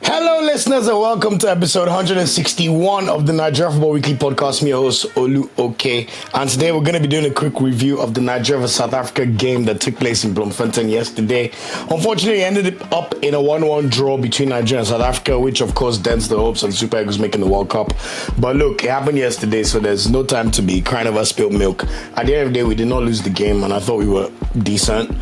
Hello, listeners, and welcome to episode 161 of the Nigeria Football Weekly Podcast. Me, your host, Olu Oke. And today we're going to be doing a quick review of the Nigeria vs South Africa game that took place in Bloemfontein yesterday. Unfortunately, it ended up in a 1-1 draw between Nigeria and South Africa, which of course dents the hopes of the Super Eagles making the World Cup. But look, it happened yesterday, so there's no time to be crying over spilled milk. At the end of the day, we did not lose the game, and I thought we were decent,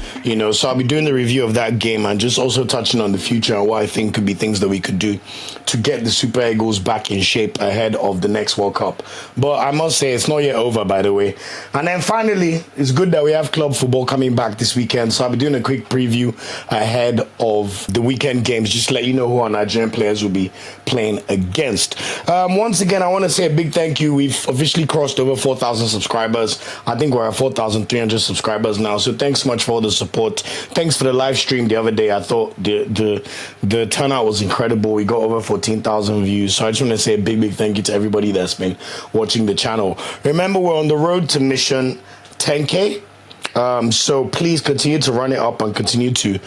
so I'll be doing the review of that game and just also touching on the future and what I think could be things that we could do to get the Super Eagles back in shape ahead of the next World Cup. But I must say, it's not yet over, by the way. And then finally, it's good that we have club football coming back this weekend, so I'll be doing a quick preview ahead of the weekend games, just to let you know who our Nigerian players will be playing against. Once again, I want to say a big thank you. We've officially crossed over 4,000 subscribers. I think we're at 4,300 subscribers now, so thanks so much for all the support. Thanks for the live stream the other day. I thought the turnout was incredible. We got over 14,000 views, so I just want to say a big thank you to everybody that's been watching the channel. Remember, we're on the road to mission 10K. So please continue to run it up and continue to,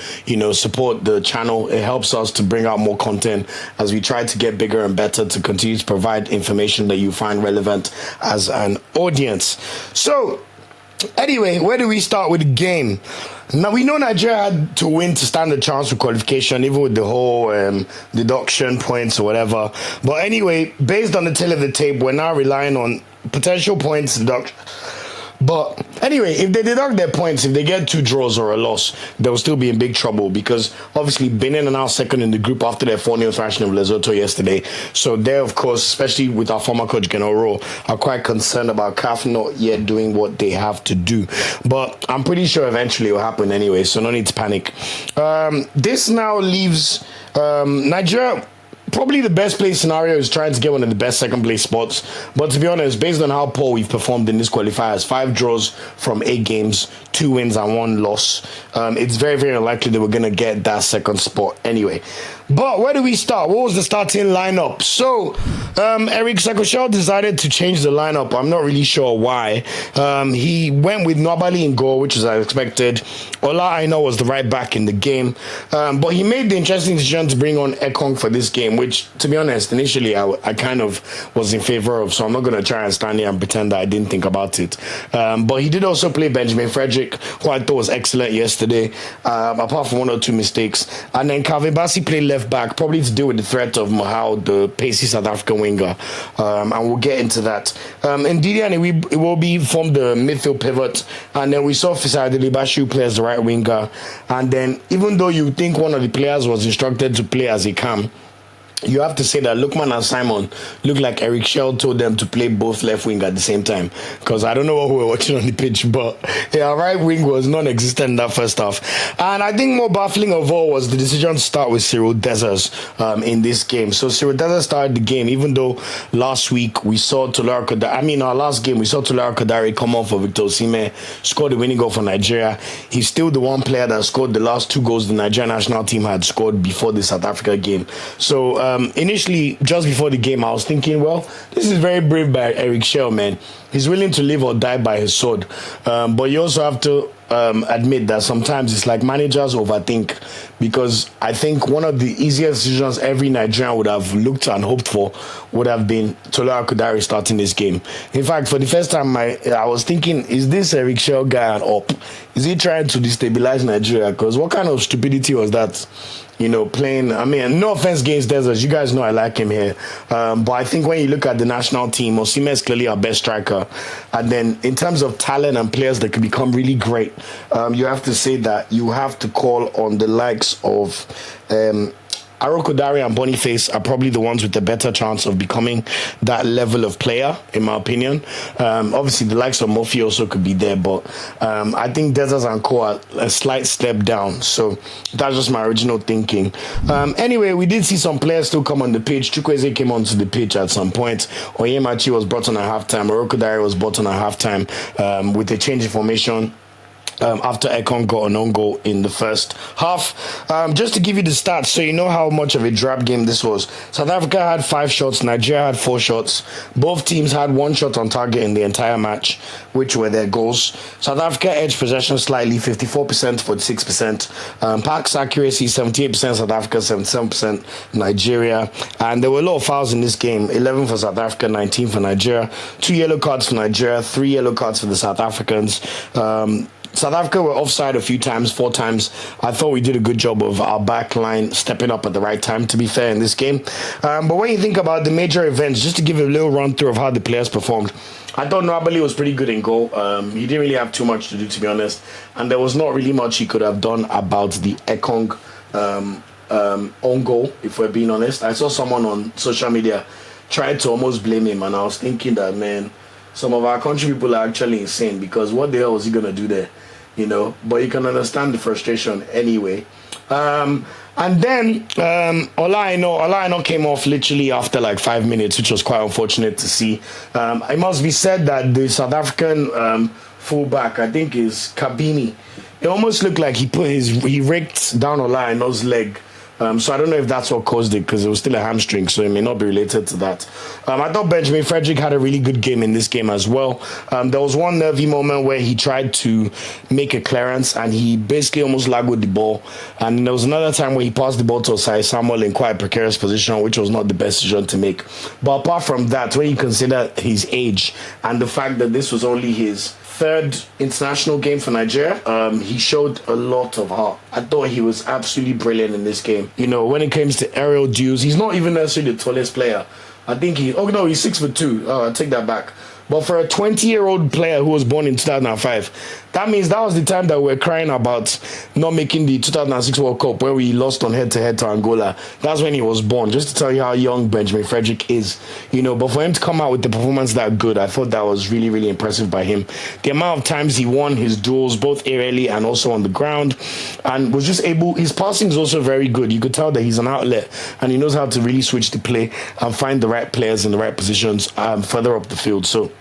support the channel. It helps us to bring out more content as we try to get bigger and better to continue to provide information that you find relevant as an audience. So anyway, where do we start with the game? Now, we know Nigeria had to win to stand a chance for qualification, even with the whole deduction points or whatever. But anyway, based on the tail of the tape, we're now relying on potential points deduction. But anyway, if they deduct their points, if they get 2 draws or a loss, they'll still be in big trouble because obviously Benin are now second in the group after their 4-0 thrashing of Lesotho yesterday. So they, of course, especially with our former coach Genoro, are quite concerned about CAF not yet doing what they have to do. But I'm pretty sure eventually it will happen anyway, so no need to panic. This now leaves Nigeria. Probably the best place scenario is trying to get one of the best second place spots. But to be honest, based on how poor we've performed in this qualifiers, 5 draws from 8 games, 2 wins and 1 loss, it's very unlikely that we're going to get that second spot anyway. But where do we start? What was the starting lineup? So, Chelle decided to change the lineup. I'm not really sure why. He went with Nwabali in goal, which was as expected. Ola Aina was the right back in the game. But he made the interesting decision to bring on Ekong for this game, which, to be honest, initially I kind of was in favor of. So I'm not going to try and stand here and pretend that I didn't think about it. But he did also play Benjamin Frederick, who I thought was excellent yesterday, apart from 1 or 2 mistakes. And then Bassey played left back, probably to deal with the threat of Mahal, the pacey South African winger, and we'll get into that. Ndidi and Iwobi formed the midfield pivot, and then we saw Cyriel Dessers play as the right winger. And then, even though you think one of the players was instructed to play as a cam, you have to say that Lookman and Simon look like Eric Chelle told them to play both left wing at the same time. Because I don't know what we were watching on the pitch, but our right wing was non-existent in that first half. And I think more baffling of all was the decision to start with Cyriel Dessers in this game. So Cyriel Dessers started the game, even though last week we saw our last game we saw Arokodare come on for Victor Osimhen, scored the winning goal for Nigeria. He's still the one player that scored the last 2 goals the Nigerian national team had scored before the South Africa game. So initially, just before the game, I was thinking, well, this is very brave by Eric Chelle, man. He's willing to live or die by his sword. But you also have to admit that sometimes it's like managers overthink, because I think one of the easiest decisions every Nigerian would have looked and hoped for would have been Arokodare starting this game. In fact, for the first time, I was thinking, is this Eric Chelle guy an op? Is he trying to destabilize Nigeria? Because what kind of stupidity was that? Playing, no offense against Dessers, you guys know I like him here. But I think when you look at the national team, Osimhen is clearly our best striker. And then in terms of talent and players that can become really great, you have to say that you have to call on the likes of Arokodare and Boniface are probably the ones with the better chance of becoming that level of player, in my opinion. Obviously, the likes of Murphy also could be there, but I think Dessers and Co are a slight step down. So that's just my original thinking. Anyway, we did see some players still come on the pitch. Chukwueze came onto the pitch at some point. Onyemachi was brought on at halftime. Arokodare was brought on at halftime with a change in formation. after Ekong got an own goal in the first half. Just to give you the stats, so you know how much of a drab game this was. South Africa had 5 shots, Nigeria had 4 shots. Both teams had 1 shot on target in the entire match, which were their goals. South Africa edged possession slightly, 54%, 46%. Pass accuracy, 78% South Africa, 77% Nigeria. And there were a lot of fouls in this game, 11 for South Africa, 19 for Nigeria. 2 yellow cards for Nigeria, 3 yellow cards for the South Africans. South Africa were offside a few times, 4 times. I thought we did a good job of our back line stepping up at the right time, to be fair, in this game. But when you think about the major events, just to give a little run through of how the players performed, I thought Nwabali was pretty good in goal. He didn't really have too much to do, to be honest. And there was not really much he could have done about the Ekong own goal, if we're being honest. I saw someone on social media try to almost blame him, and I was thinking that, man, some of our country people are actually insane, because what the hell was he going to do there? You know, but you can understand the frustration anyway. And then Ola Aina came off literally after like 5 minutes, which was quite unfortunate to see. It must be said that the South African fullback, I think is Kabini, it almost looked like he raked down Ola Aina's leg. So I don't know if that's what caused it, because it was still a hamstring, so it may not be related to that. I thought Benjamin Frederick had a really good game in this game as well. There was one nervy moment where he tried to make a clearance and he basically almost lagged the ball. And there was another time where he passed the ball to Osai Samuel in quite a precarious position, which was not the best decision to make. But apart from that, when you consider his age and the fact that this was only his 3rd international game for Nigeria, he showed a lot of heart. I thought he was absolutely brilliant in this game. You know, when it comes to aerial duels, he's not even necessarily the tallest player. I think he's 6'2". Oh, I take that back. But for a 20-year-old player who was born in 2005, that means that was the time that we were crying about not making the 2006 World Cup, where we lost on head-to-head to Angola. That's when he was born, just to tell you how young Benjamin Frederick is. You know, but for him to come out with the performance that good, I thought that was really, really impressive by him. The amount of times he won his duels, both aerially and also on the ground, and was just able, his passing is also very good. You could tell that he's an outlet, and he knows how to really switch the play and find the right players in the right positions further up the field. So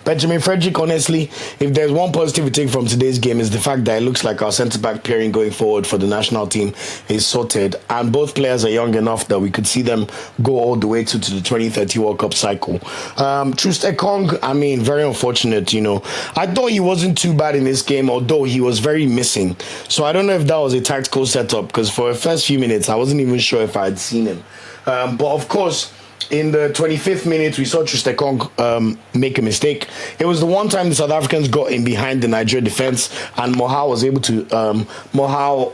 Benjamin Frederick, honestly, if there's one positive we take from today's game, is the fact that it looks like our centre-back pairing going forward for the national team is sorted, and both players are young enough that we could see them go all the way to the 2030 World Cup cycle. Ekong, I mean, very unfortunate, you know. I thought he wasn't too bad in this game, although he was very missing. So I don't know if that was a tactical setup, because for the first few minutes, I wasn't even sure if I had seen him. But of course, in the 25th minute, we saw Ekong make a mistake. It was the one time the South Africans got in behind the Nigeria defense, and Mohau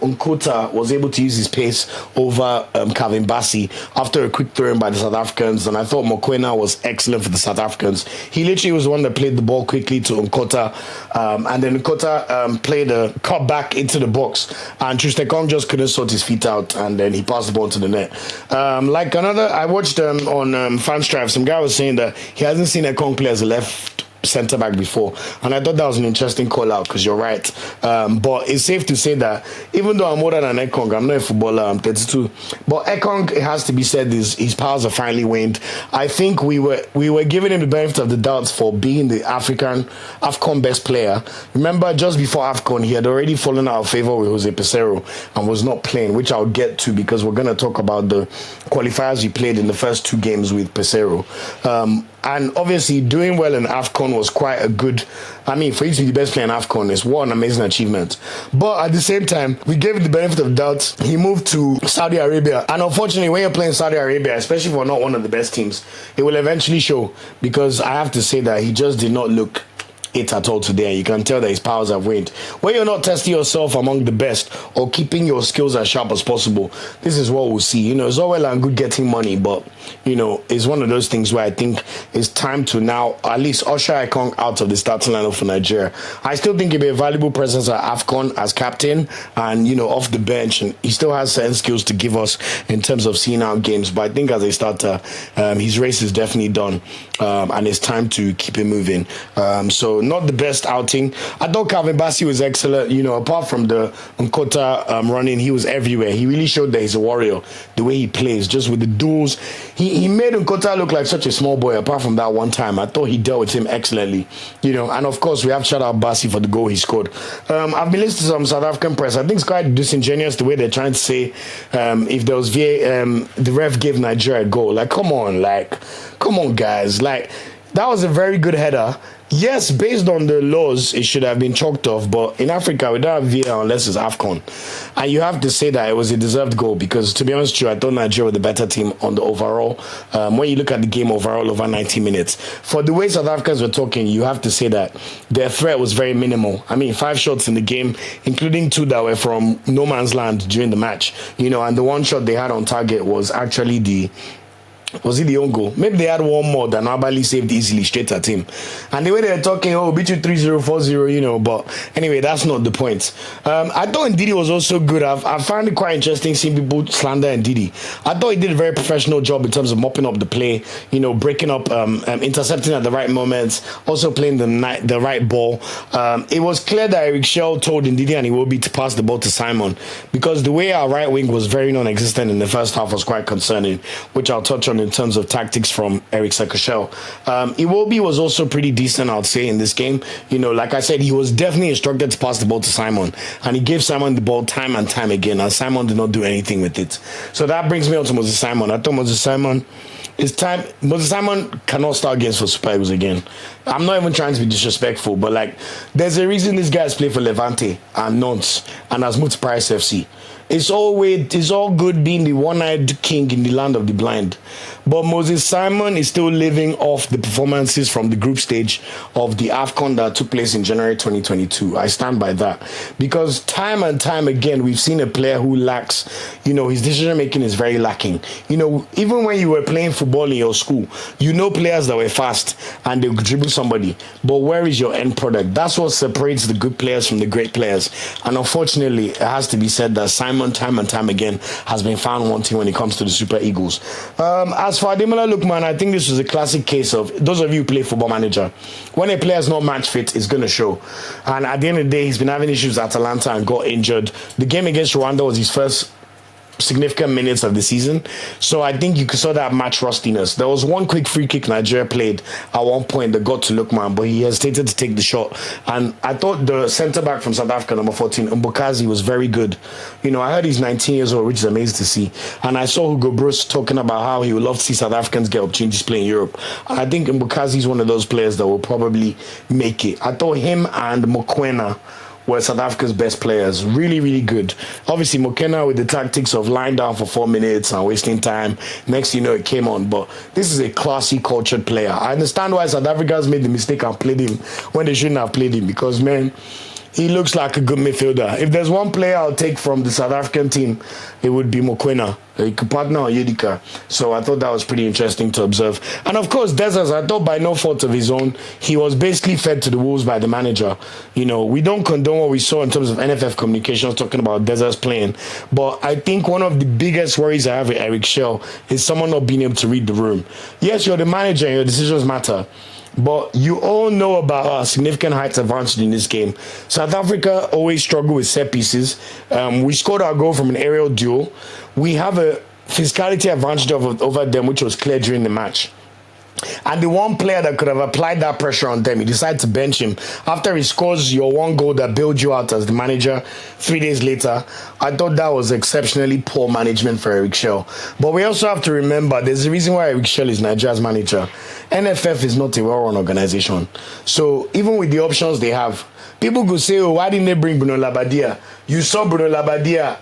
Nkota was able to use his pace over Calvin Bassey after a quick throw in by the South Africans. And I thought Mokoena was excellent for the South Africans. He literally was the one that played the ball quickly to Nkota, and then Nkota played a cut back into the box, and Ekong just couldn't sort his feet out, and then he passed the ball to the net. I watched on Fan Strive, some guy was saying that he hasn't seen Ekong play as a left centre back before, and I thought that was an interesting call out, because you're right. But it's safe to say that even though I'm older than Ekong, I'm not a footballer, I'm 32. But Ekong, it has to be said, his powers are finally waned. I think we were giving him the benefit of the doubts for being the AFCON best player. Remember, just before AFCON, he had already fallen out of favour with Jose Peseiro and was not playing, which I'll get to, because we're going to talk about the qualifiers he played in the first 2 games with Peseiro. And obviously, doing well in AFCON was quite a good... I mean, for you to be the best player in AFCON is one amazing achievement. But at the same time, we gave him the benefit of doubt. He moved to Saudi Arabia. And unfortunately, when you're playing Saudi Arabia, especially for not one of the best teams, it will eventually show. Because I have to say that he just did not look it at all today. You can tell that his powers have waned. When you're not testing yourself among the best or keeping your skills as sharp as possible, this is what we'll see. You know, it's all well and good getting money, but, you know, it's one of those things where I think it's time to now at least usher Ekong out of the starting lineup for Nigeria. I still think he'll be a valuable presence at AFCON as captain and, you know, off the bench, and he still has certain skills to give us in terms of seeing out games, but I think as a starter, his race is definitely done. and it's time to keep it moving. So not the best outing. I thought Bassey was excellent. Apart from the Nkota running, he was everywhere. He really showed that he's a warrior. The way he plays, just with the duels, he made Nkota look like such a small boy. Apart from that one time, I thought he dealt with him excellently. And of course we have shout out Bassey for the goal he scored. I've been listening to some South African press. I think it's quite disingenuous the way they're trying to say if there was the ref gave Nigeria a goal. Like, come on, guys. Like, that was a very good header. Yes, based on the laws, it should have been chalked off. But in Africa, we don't have VAR unless it's AFCON. And you have to say that it was a deserved goal because, to be honest with you, I thought Nigeria were the better team on the overall. When you look at the game overall over 90 minutes, for the way South Africans were talking, you have to say that their threat was very minimal. I mean, 5 shots in the game, including 2 that were from no man's land during the match. And the one shot they had on target was actually was it the own goal? Maybe they had one more that Nabali saved easily straight at him. And the way they're talking, beat you 3-0, 4-0, but anyway, that's not the point. I thought Ndidi was also good. I found it quite interesting seeing people slander Ndidi. I thought he did a very professional job in terms of mopping up the play, breaking up, intercepting at the right moments, also playing the right ball. It was clear that Chelle told Ndidi and Iwobi to pass the ball to Simon because the way our right wing was very non-existent in the first half was quite concerning, which I'll touch on in terms of tactics from Eric Sekashel. Iwobi was also pretty decent, I'd say, in this game. Like I said, he was definitely instructed to pass the ball to Simon, and he gave Simon the ball time and time again, and Simon did not do anything with it. So that brings me on to Moses Simon. I thought Moses Simon, it's time. Moses Simon cannot start games for Super Eagles again. I'm not even trying to be disrespectful, but there's a reason this guy's played for Levante and Nantes and has moved to Paris FC. It's all good being the one-eyed king in the land of the blind. But Moses Simon is still living off the performances from the group stage of the AFCON that took place in January 2022. I stand by that. Because time and time again, we've seen a player who lacks, his decision-making is very lacking. Even when you were playing football in your school, players that were fast and they could dribble somebody. But where is your end product? That's what separates the good players from the great players. And unfortunately, it has to be said that Simon, time and time again, has been found wanting when it comes to the Super Eagles. As for Ademola Lookman, I think this was a classic case of those of you who play Football Manager. When a player is not match fit, it's going to show. And at the end of the day, he's been having issues at Atalanta and got injured. The game against Rwanda was his first significant minutes of the season, so I think you saw that match rustiness. There was one quick free kick Nigeria played at one point that got to Lookman, but he hesitated to take the shot, and I thought the centre back from South Africa, number 14, Mbokazi, was very good. I heard he's 19 years old, which is amazing to see, and I saw Hugo Bruce talking about how he would love to see South Africans get opportunities to play in Europe, and I think Mbokazi is one of those players that will probably make it. I thought him and Mokoena were South Africa's best players. Really, really good. Obviously, Mokoena with the tactics of lying down for 4 minutes and wasting time. Next thing you know, it came on. But this is a classy, cultured player. I understand why South Africans made the mistake and played him when they shouldn't have played him because, man, he looks like a good midfielder. If there's one player I'll take from the South African team, it would be Mokoena. He could partner on Yedika. So I thought that was pretty interesting to observe. And of course, Dessers, I thought by no fault of his own, he was basically fed to the wolves by the manager. We don't condone what we saw in terms of NFF communications talking about Dessers playing. But I think one of the biggest worries I have with Eric Chelle is someone not being able to read the room. Yes, you're the manager and your decisions matter. But you all know about our significant height advantage in this game. South Africa always struggle with set pieces. We scored our goal from an aerial duel. We have a physicality advantage over them, which was clear during the match. And the one player that could have applied that pressure on them, he decided to bench him. After he scores your one goal that bailed you out as the manager 3 days later, I thought that was exceptionally poor management for Eric Chelle. But we also have to remember, there's a reason why Eric Chelle is Nigeria's manager. NFF is not a well-run organization. So even with the options they have, people could say, why didn't they bring Bruno Labbadia? You saw Bruno Labbadia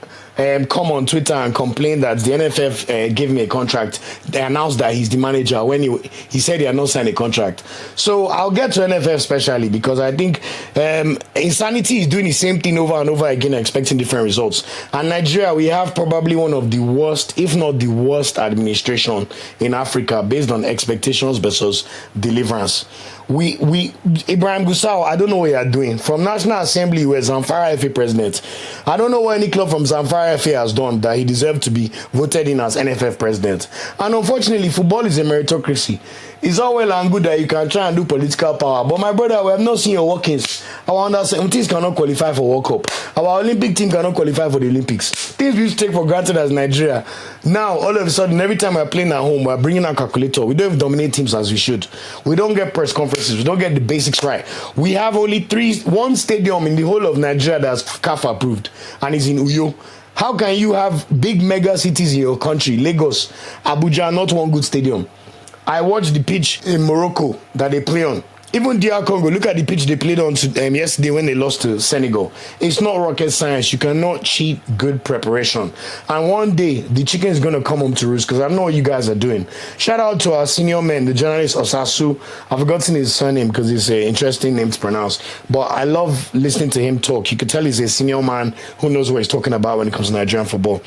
come on Twitter and complain that the NFF gave him a contract. They announced that he's the manager when he said he had not signed a contract. So I'll get to NFF especially because I think insanity is doing the same thing over and over again, expecting different results. And Nigeria, we have probably one of the worst, if not the worst administration in Africa based on expectations versus deliverance. Ibrahim Gusau, I don't know what you are doing. From National Assembly, you were Zamfara FA President. I don't know what any club from Zamfara IFA has done that he deserved to be voted in as NFF President. And unfortunately, football is a meritocracy. It's all well and good that you can try and do political power, but my brother, we have not seen your workings. Our under-17s cannot qualify for World Cup. Our Olympic team cannot qualify for the Olympics. Things we used to take for granted as Nigeria. Now, all of a sudden, every time we're playing at home, we're bringing our calculator. We don't even dominate teams as we should. We don't get press conferences. We don't get the basics right. We have only one stadium in the whole of Nigeria that's CAF approved, and it's in Uyo. How can you have big mega cities in your country, Lagos, Abuja, not one good stadium? I watched the pitch in Morocco that they play on. Even DR Congo, look at the pitch they played on yesterday when they lost to Senegal. It's not rocket science. You cannot cheat good preparation. And one day, the chicken is going to come home to roost, because I know what you guys are doing. Shout out to our senior man, the journalist Osasu. I've forgotten his surname because it's an interesting name to pronounce. But I love listening to him talk. You could tell he's a senior man who knows what he's talking about when it comes to Nigerian football.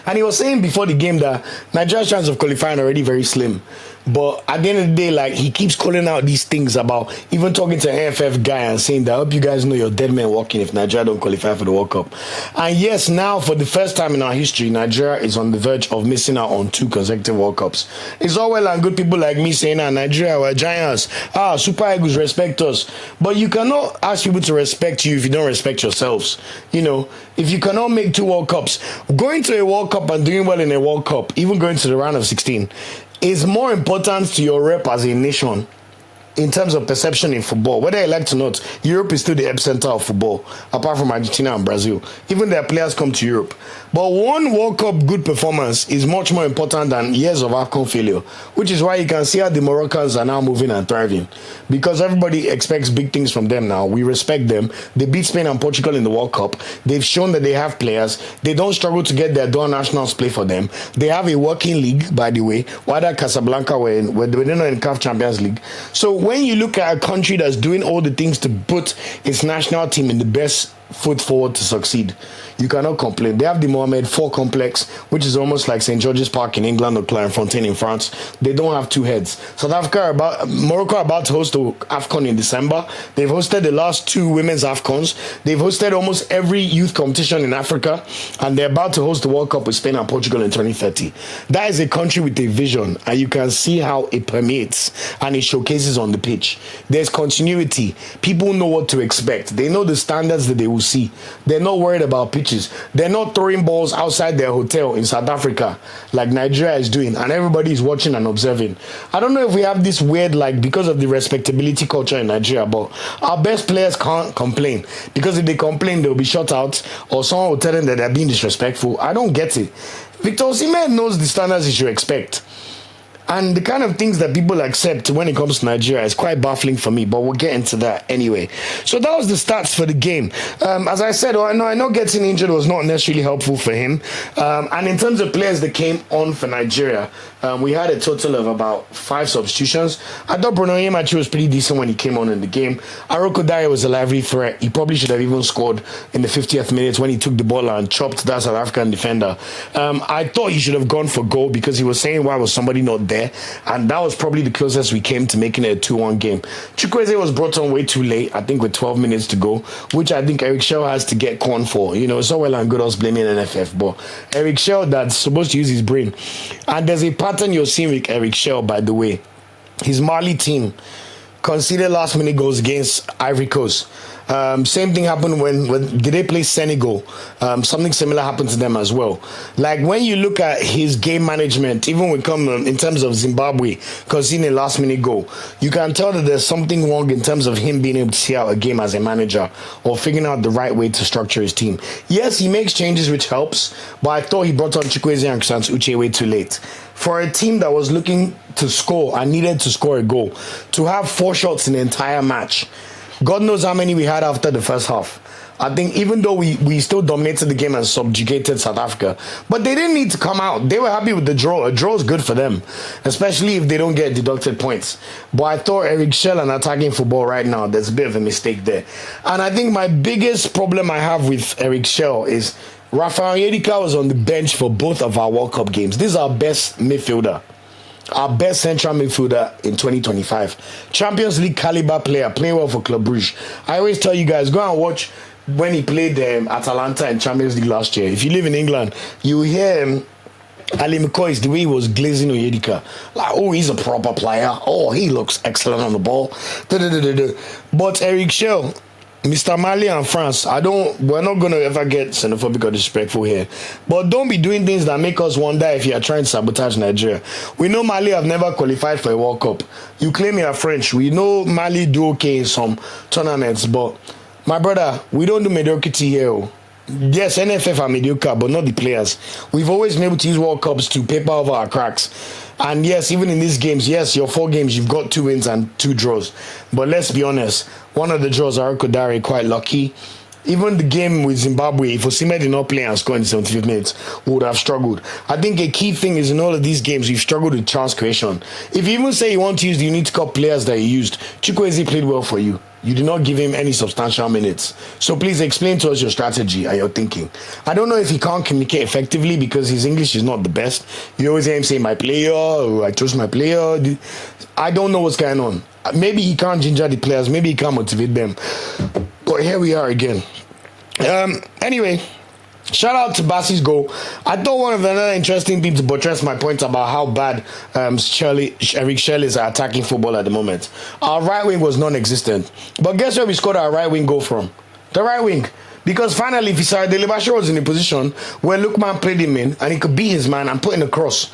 And he was saying before the game that Nigeria's chance of qualifying are already very slim. But at the end of the day, like, he keeps calling out these things about even talking to an AFF guy and saying that I hope you guys know you're dead men walking if Nigeria don't qualify for the World Cup. And yes, now for the first time in our history, Nigeria is on the verge of missing out on 2 consecutive World Cups. It's all well and good people like me saying, Nigeria, we're giants. Super Eagles respect us. But you cannot ask people to respect you if you don't respect yourselves. You know, if you cannot make 2 World Cups, going to a World Cup and doing well in a World Cup, even going to the round of 16, is more important to your rep as a nation in terms of perception in football. Whether you like to not, Europe is still the epicenter of football, apart from Argentina and Brazil. Even their players come to Europe. But one World Cup good performance is much more important than years of AFCON failure, which is why you can see how the Moroccans are now moving and thriving. Because everybody expects big things from them now. We respect them. They beat Spain and Portugal in the World Cup. They've shown that they have players. They don't struggle to get their dual nationals play for them. They have a working league, by the way. While that Casablanca were in CAF Champions League. So when you look at a country that's doing all the things to put its national team in the best foot forward to succeed, you cannot complain. They have the Mohamed IV complex, which is almost like St. George's Park in England or Clairefontaine in France. They don't have 2 heads. Morocco are about to host the AFCON in December. They've hosted the last 2 women's AFCONs. They've hosted almost every youth competition in Africa, and they're about to host the World Cup with Spain and Portugal in 2030. That is a country with a vision, and you can see how it permeates and it showcases on the pitch. There's continuity. People know what to expect. They know the standards that they will see. They're not worried about pitches. They're not throwing balls outside their hotel in South Africa like Nigeria is doing, and everybody is watching and observing. I don't know if we have this weird, like, because of the respectability culture in Nigeria, but our best players can't complain, because if they complain, they'll be shut out, or someone will tell them that they're being disrespectful. I don't get it. Victor Osimhen knows the standards you should expect. And the kind of things that people accept when it comes to Nigeria is quite baffling for me, but we'll get into that anyway. So that was the stats for the game. As I said, I know getting injured was not necessarily helpful for him. And in terms of players that came on for Nigeria, we had a total of about 5 substitutions. I thought Bruno Yemachi was pretty decent when he came on in the game. Arokodare was a lively threat. He probably should have even scored in the 50th minute when he took the ball and chopped that South African defender. I thought he should have gone for goal, because he was saying, why was somebody not there? And that was probably the closest we came to making it a 2-1 game. Chukwueze was brought on way too late, I think with 12 minutes to go, which I think Eric Chelle has to get corn for. You know, it's all well and good us blaming NFF, but Eric Chelle, that's supposed to use his brain. And there's a pattern you're seeing with Eric Chelle, by the way. His Mali team conceded last-minute goals against Ivory Coast. Same thing happened when did they play Senegal? Something similar happened to them as well. Like, when you look at his game management, even in terms of Zimbabwe conceding a last-minute goal, you can tell that there's something wrong in terms of him being able to see out a game as a manager, or figuring out the right way to structure his team. Yes, he makes changes, which helps, but I thought he brought on Chukwueze and Kusans Uche way too late. For a team that was looking to score and needed to score a goal, to have 4 shots in the entire match, God knows how many we had after the first half. I think even though we still dominated the game and subjugated South Africa, but they didn't need to come out. They were happy with the draw. A draw is good for them, especially if they don't get deducted points. But I thought Eric Chelle and attacking football right now, there's a bit of a mistake there. And I think my biggest problem I have with Eric Chelle is Rafael Yedika was on the bench for both of our World Cup games. This is our best midfielder. Our best central midfielder in 2025. Champions League caliber player, playing well for Club Brugge. I always tell you guys, go and watch when he played Atalanta in Champions League last year. If you live in England, you hear him. Ali McCoy is the way he was glazing Oyedika. Like, oh, he's a proper player. Oh, he looks excellent on the ball. But Eric Chelle, Mr. Mali and France, we're not going to ever get xenophobic or disrespectful here. But don't be doing things that make us wonder if you are trying to sabotage Nigeria. We know Mali have never qualified for a World Cup. You claim you are French. We know Mali do okay in some tournaments. But, my brother, we don't do mediocrity here. Yes, NFF are mediocre, but not the players. We've always been able to use World Cups to paper over our cracks. And yes, even in these games, yes, your 4 games, you've got 2 wins and 2 draws. But let's be honest, one of the draws, Arokodare, quite lucky. Even the game with Zimbabwe, if Osimhen did not play and score in the 75th minute, we would have struggled. I think a key thing is in all of these games, we've struggled with chance creation. If you even say you want to use the Unity Cup players that you used, Chukwueze played well for you. You did not give him any substantial minutes. So please explain to us your strategy and your thinking. I don't know if he can't communicate effectively because his English is not the best. You always hear him say, my player, or I trust my player. I don't know what's going on. Maybe he can't ginger the players. Maybe he can't motivate them. But here we are again. Anyway, shout out to Bassey's goal. I thought one of the other interesting things to buttress my point about how bad Eric Chelle is at attacking football at the moment. Our right wing was non-existent. But guess where we scored our right wing goal from? The right wing. Because finally, Cyriel Dessers was in a position where Lookman played him in and he could beat his man and put in a cross.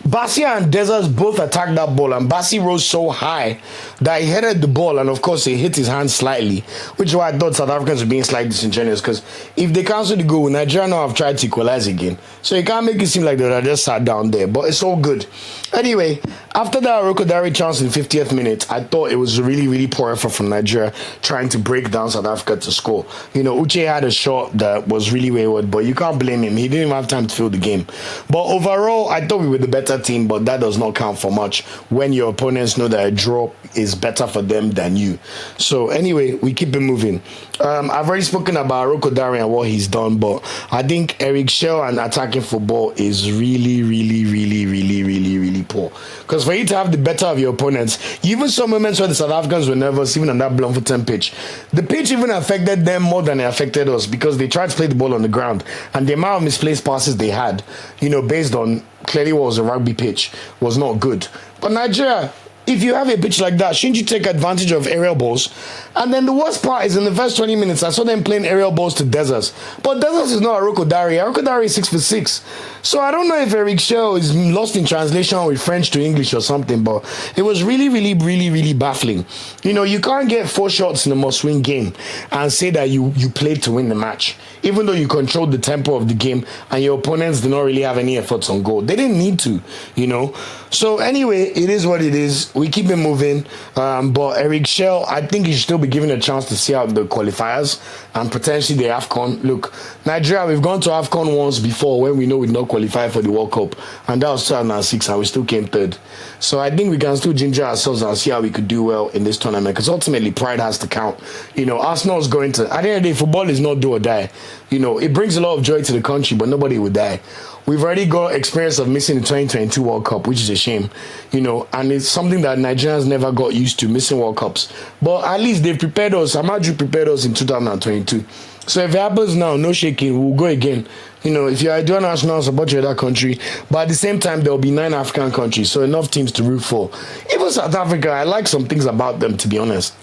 Bassey and Dessers both attacked that ball, and Bassey rose so high that he headed the ball, and of course he hit his hand slightly, which is why I thought South Africans were being slightly disingenuous, because if they cancel the goal, Nigeria now have tried to equalize again, so you can't make it seem like they would just sat down there, but it's all good. Anyway, after that Arokodare chance in the 50th minute, I thought it was a really, really poor effort from Nigeria trying to break down South Africa to score. You know, Uche had a shot that was really wayward, but you can't blame him. He didn't even have time to fill the game. But overall, I thought we were the better team, but that does not count for much when your opponents know that a draw is better for them than you. So anyway, we keep it moving. I've already spoken about Arokodare and what he's done, but I think Eric Chelle and attacking football is really, really, really, really, really, really poor. Because for you to have the better of your opponents, you even saw moments where the South Africans were nervous, even on that Bloemfontein pitch. The pitch even affected them more than it affected us because they tried to play the ball on the ground, and the amount of misplaced passes they had, you know, based on clearly what was a rugby pitch, was not good. But Nigeria, if you have a pitch like that, shouldn't you take advantage of aerial balls? And then the worst part is in the first 20 minutes, I saw them playing aerial balls to Dessers. But Dessers is not Arokodare. Arokodare is 6'6". So I don't know if Eric Chelle is lost in translation with French to English or something, but it was really, really, really, really baffling. You know, you can't get 4 shots in a must-win game and say that you played to win the match, even though you controlled the tempo of the game and your opponents did not really have any efforts on goal. They didn't need to, you know. So anyway, it is what it is. We keep it moving. But Eric Chelle, I think he should still be given a chance to see out the qualifiers and potentially the AFCON. Look, Nigeria, we've gone to AFCON once before when we know we'd not qualify for the World Cup, and that was 2006, and we still came third. So I think we can still ginger ourselves and see how we could do well in this tournament, because ultimately pride has to count. You know, Arsenal is going to, at the end of the day, football is not do or die. You know, it brings a lot of joy to the country, but nobody would die. We've already got experience of missing the 2022 World Cup, which is a shame, you know, and it's something that Nigerians never got used to, missing World Cups. But at least they've prepared us. Amaju prepared us in 2022. So if it happens now, no shaking, we'll go again. You know, if you're a dual national, support your other country. But at the same time, there will be 9 African countries, so enough teams to root for. Even South Africa, I like some things about them, to be honest.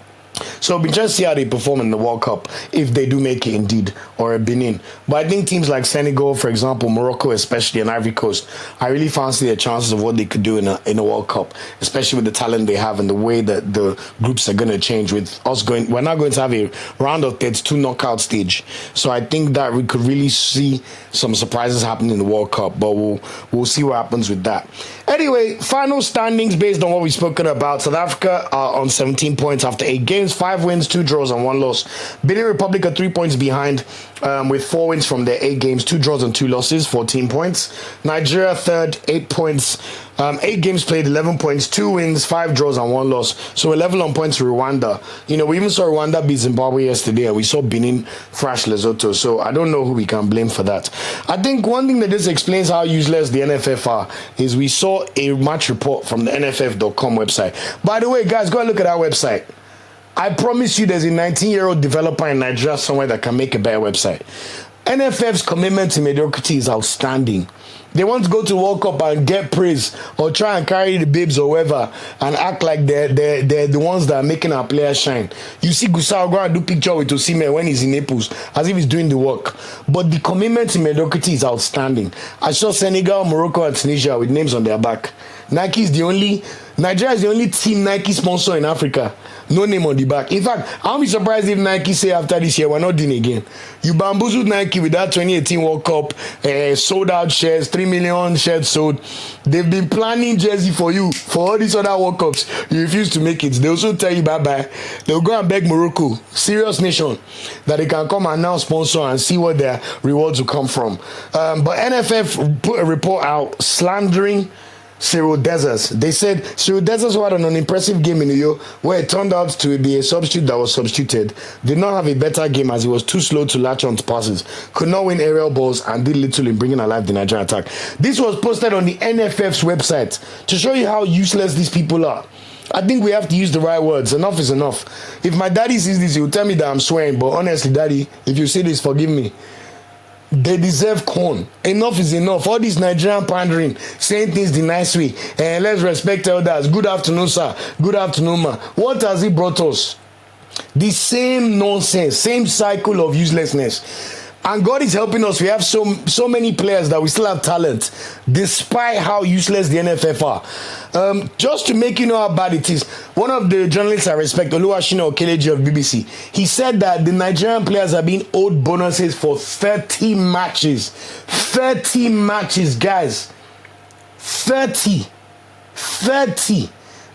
So we just see how they perform in the World Cup, if they do make it indeed, or a Benin. But I think teams like Senegal, for example, Morocco especially, and Ivory Coast, I really fancy their chances of what they could do in a World Cup, especially with the talent they have and the way that the groups are going to change with us going. We're not going to have a round of 32 knockout stage. So I think that we could really see some surprises happening in the World Cup, but we'll see what happens with that. Anyway, final standings based on what we've spoken about. South Africa are on 17 points after 8 games, 5 wins, 2 draws and 1 loss. Benin Republic are 3 points behind with 4 wins from their 8 games, 2 draws and 2 losses, 14 points. Nigeria third, 8 points, 8 games played, 11 points, 2 wins, 5 draws and 1 loss. So we're level on points with Rwanda. You know, we even saw Rwanda beat Zimbabwe yesterday, and we saw Benin thrash Lesotho. So I don't know who we can blame for that. I think one thing that just explains how useless the NFF are is we saw a match report from the NFF.com website. By the way, guys, go and look at our website. I promise you there's a 19-year-old developer in Nigeria somewhere that can make a better website. NFF's commitment to mediocrity is outstanding. They want to go to World Cup and get praise or try and carry the babes or whatever and act like they're the ones that are making our players shine. You see Gusau go and do picture with Osimhen when he's in Naples as if he's doing the work. But the commitment to mediocrity is outstanding. I saw Senegal, Morocco and Tunisia with names on their back. Nigeria is the only team Nike sponsor in Africa. No name on the back. In fact, I'll be surprised if Nike say after this year we're not doing again. You bamboozled Nike with that 2018 World Cup, sold out shares, 3 million shares sold. They've been planning jersey for you for all these other World Cups. You refuse to make it. They also tell you bye-bye. They'll go and beg Morocco, serious nation, that they can come and now sponsor and see what their rewards will come from. But NFF put a report out slandering Cyriel Dessers. They said Cyriel Dessers, who had an unimpressive game in Uyo, where it turned out to be a substitute that was substituted, did not have a better game as he was too slow to latch on to passes, could not win aerial balls, and did little in bringing alive the Nigerian attack. This was posted on the NFF's website to show you how useless these people are. I think we have to use the right words. Enough is enough. If my daddy sees this, he will tell me that I'm swearing, but honestly, daddy, if you see this, forgive me. They deserve corn. Enough is enough. All this Nigerian pandering, saying things the nice way. And let's respect elders. Good afternoon, sir. Good afternoon, ma. What has it brought us? The same nonsense, same cycle of uselessness. And God is helping us. We have so many players that we still have talent, despite how useless the NFF are. Just to make you know how bad it is, one of the journalists I respect, Oluwashina Okeleji of BBC, he said that the Nigerian players are being owed bonuses for 30 matches. 30 matches, guys. 30.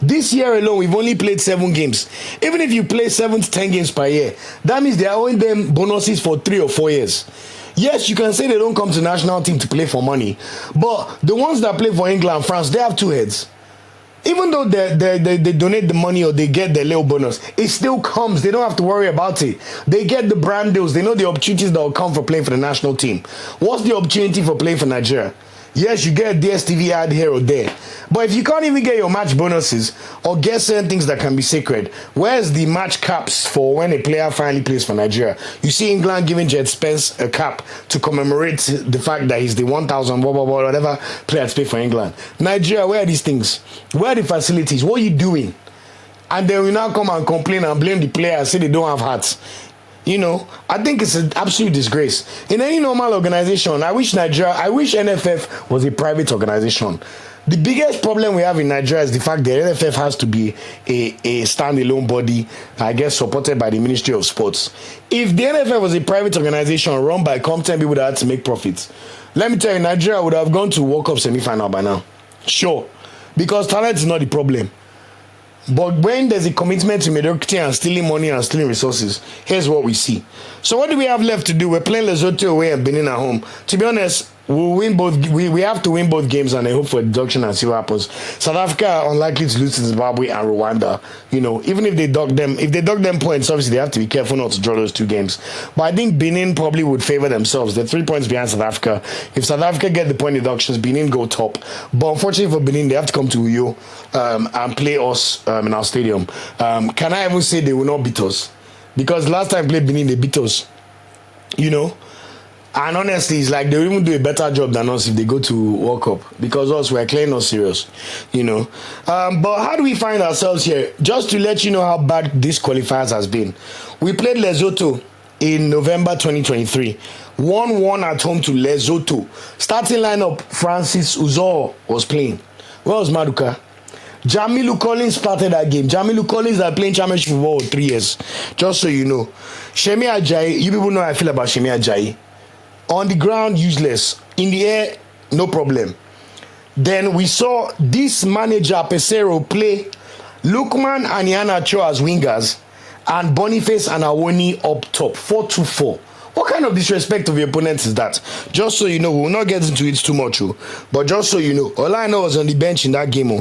This year alone, we've only played 7 games. Even if you play 7 to 10 games per year, that means they are owing them bonuses for 3 or 4 years. Yes, you can say they don't come to the national team to play for money, but the ones that play for England and France, they have 2 heads. Even though they donate the money or they get their little bonus, it still comes. They don't have to worry about it. They get the brand deals. They know the opportunities that will come for playing for the national team. What's the opportunity for playing for Nigeria? Yes, you get a DSTV ad here or there. But if you can't even get your match bonuses or get certain things that can be sacred, where's the match caps for when a player finally plays for Nigeria? You see England giving Jet Spence a cap to commemorate the fact that he's the 1,000, whatever players play for England. Nigeria, where are these things? Where are the facilities? What are you doing? And then we now come and complain and blame the players, say they don't have hearts. You know, I think it's an absolute disgrace. In any normal organization, I wish NFF was a private organization. The biggest problem we have in Nigeria is the fact that NFF has to be a standalone body, I guess, supported by the Ministry of Sports. If the NFF was a private organization run by competent people that had to make profits, let me tell you, Nigeria would have gone to World Cup semi-final by now. Sure. Because talent is not the problem. But when there's a commitment to mediocrity and stealing money and stealing resources, here's what we see. So what do we have left to do? We're playing Lesotho away and Benin at home. To be honest, we'll win both. We have to win both games and I hope for a deduction and see what happens. South Africa are unlikely to lose to Zimbabwe and Rwanda. You know, even if they dock them points, obviously they have to be careful not to draw those 2 games. But I think Benin probably would favor themselves. They're 3 points behind South Africa. If South Africa get the point deductions, Benin go top. But unfortunately for Benin, they have to come to Uyo and play us in our stadium. Can I even say they will not beat us? Because last time I played Benin, they beat us. You know? And honestly, it's like they'll even do a better job than us if they go to World Cup. Because us, we're clearly not serious. You know? But how do we find ourselves here? Just to let you know how bad this qualifiers has been. We played Lesotho in November 2023. 1-1 at home to Lesotho. Starting lineup, Francis Uzor was playing. Where was Maduka? Jamilu Collins started that game. Jamilu Collins are playing championship football for 3 years. Just so you know. Shemi Ajayi, you people know how I feel about Shemi Ajayi. On the ground, useless. In the air, no problem. Then we saw this manager, Pesero, play Lookman and Iheanacho as wingers and Boniface and Awoni up top. 4-2-4. What kind of disrespect of your opponents is that? Just so you know, we will not get into it too much, but just so you know, all I know was on the bench in that game.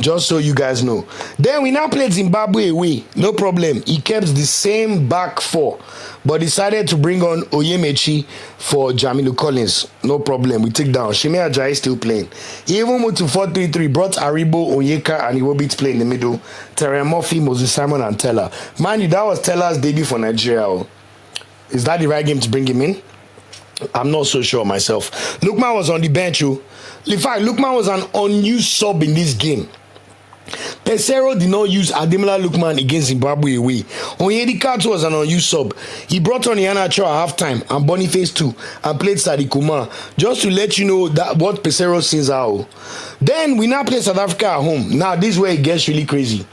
Just so you guys know. Then we now played Zimbabwe away. No problem. He kept the same back four, but decided to bring on Oyemechi for Jamilu Collins. No problem. We take down. Shime Ajayi still playing. He even moved to 4-3-3. Brought Aribo, Onyeka, and Iwobi to play in the middle. Terry Murphy, Moses Simon, and Teller. Mind you, that was Teller's debut for Nigeria. Is that the right game to bring him in? I'm not so sure myself. Lookman was on the bench. In fact, Lookman was an unused sub in this game. Pesero did not use Ademola Lookman against Zimbabwe away. Onyedika was an unused sub. He brought on Iheanacho at halftime and Boniface too and played Sadi Kumar just to let you know that what Pesero sings out. Then we now play South Africa at home. Now this is where it gets really crazy.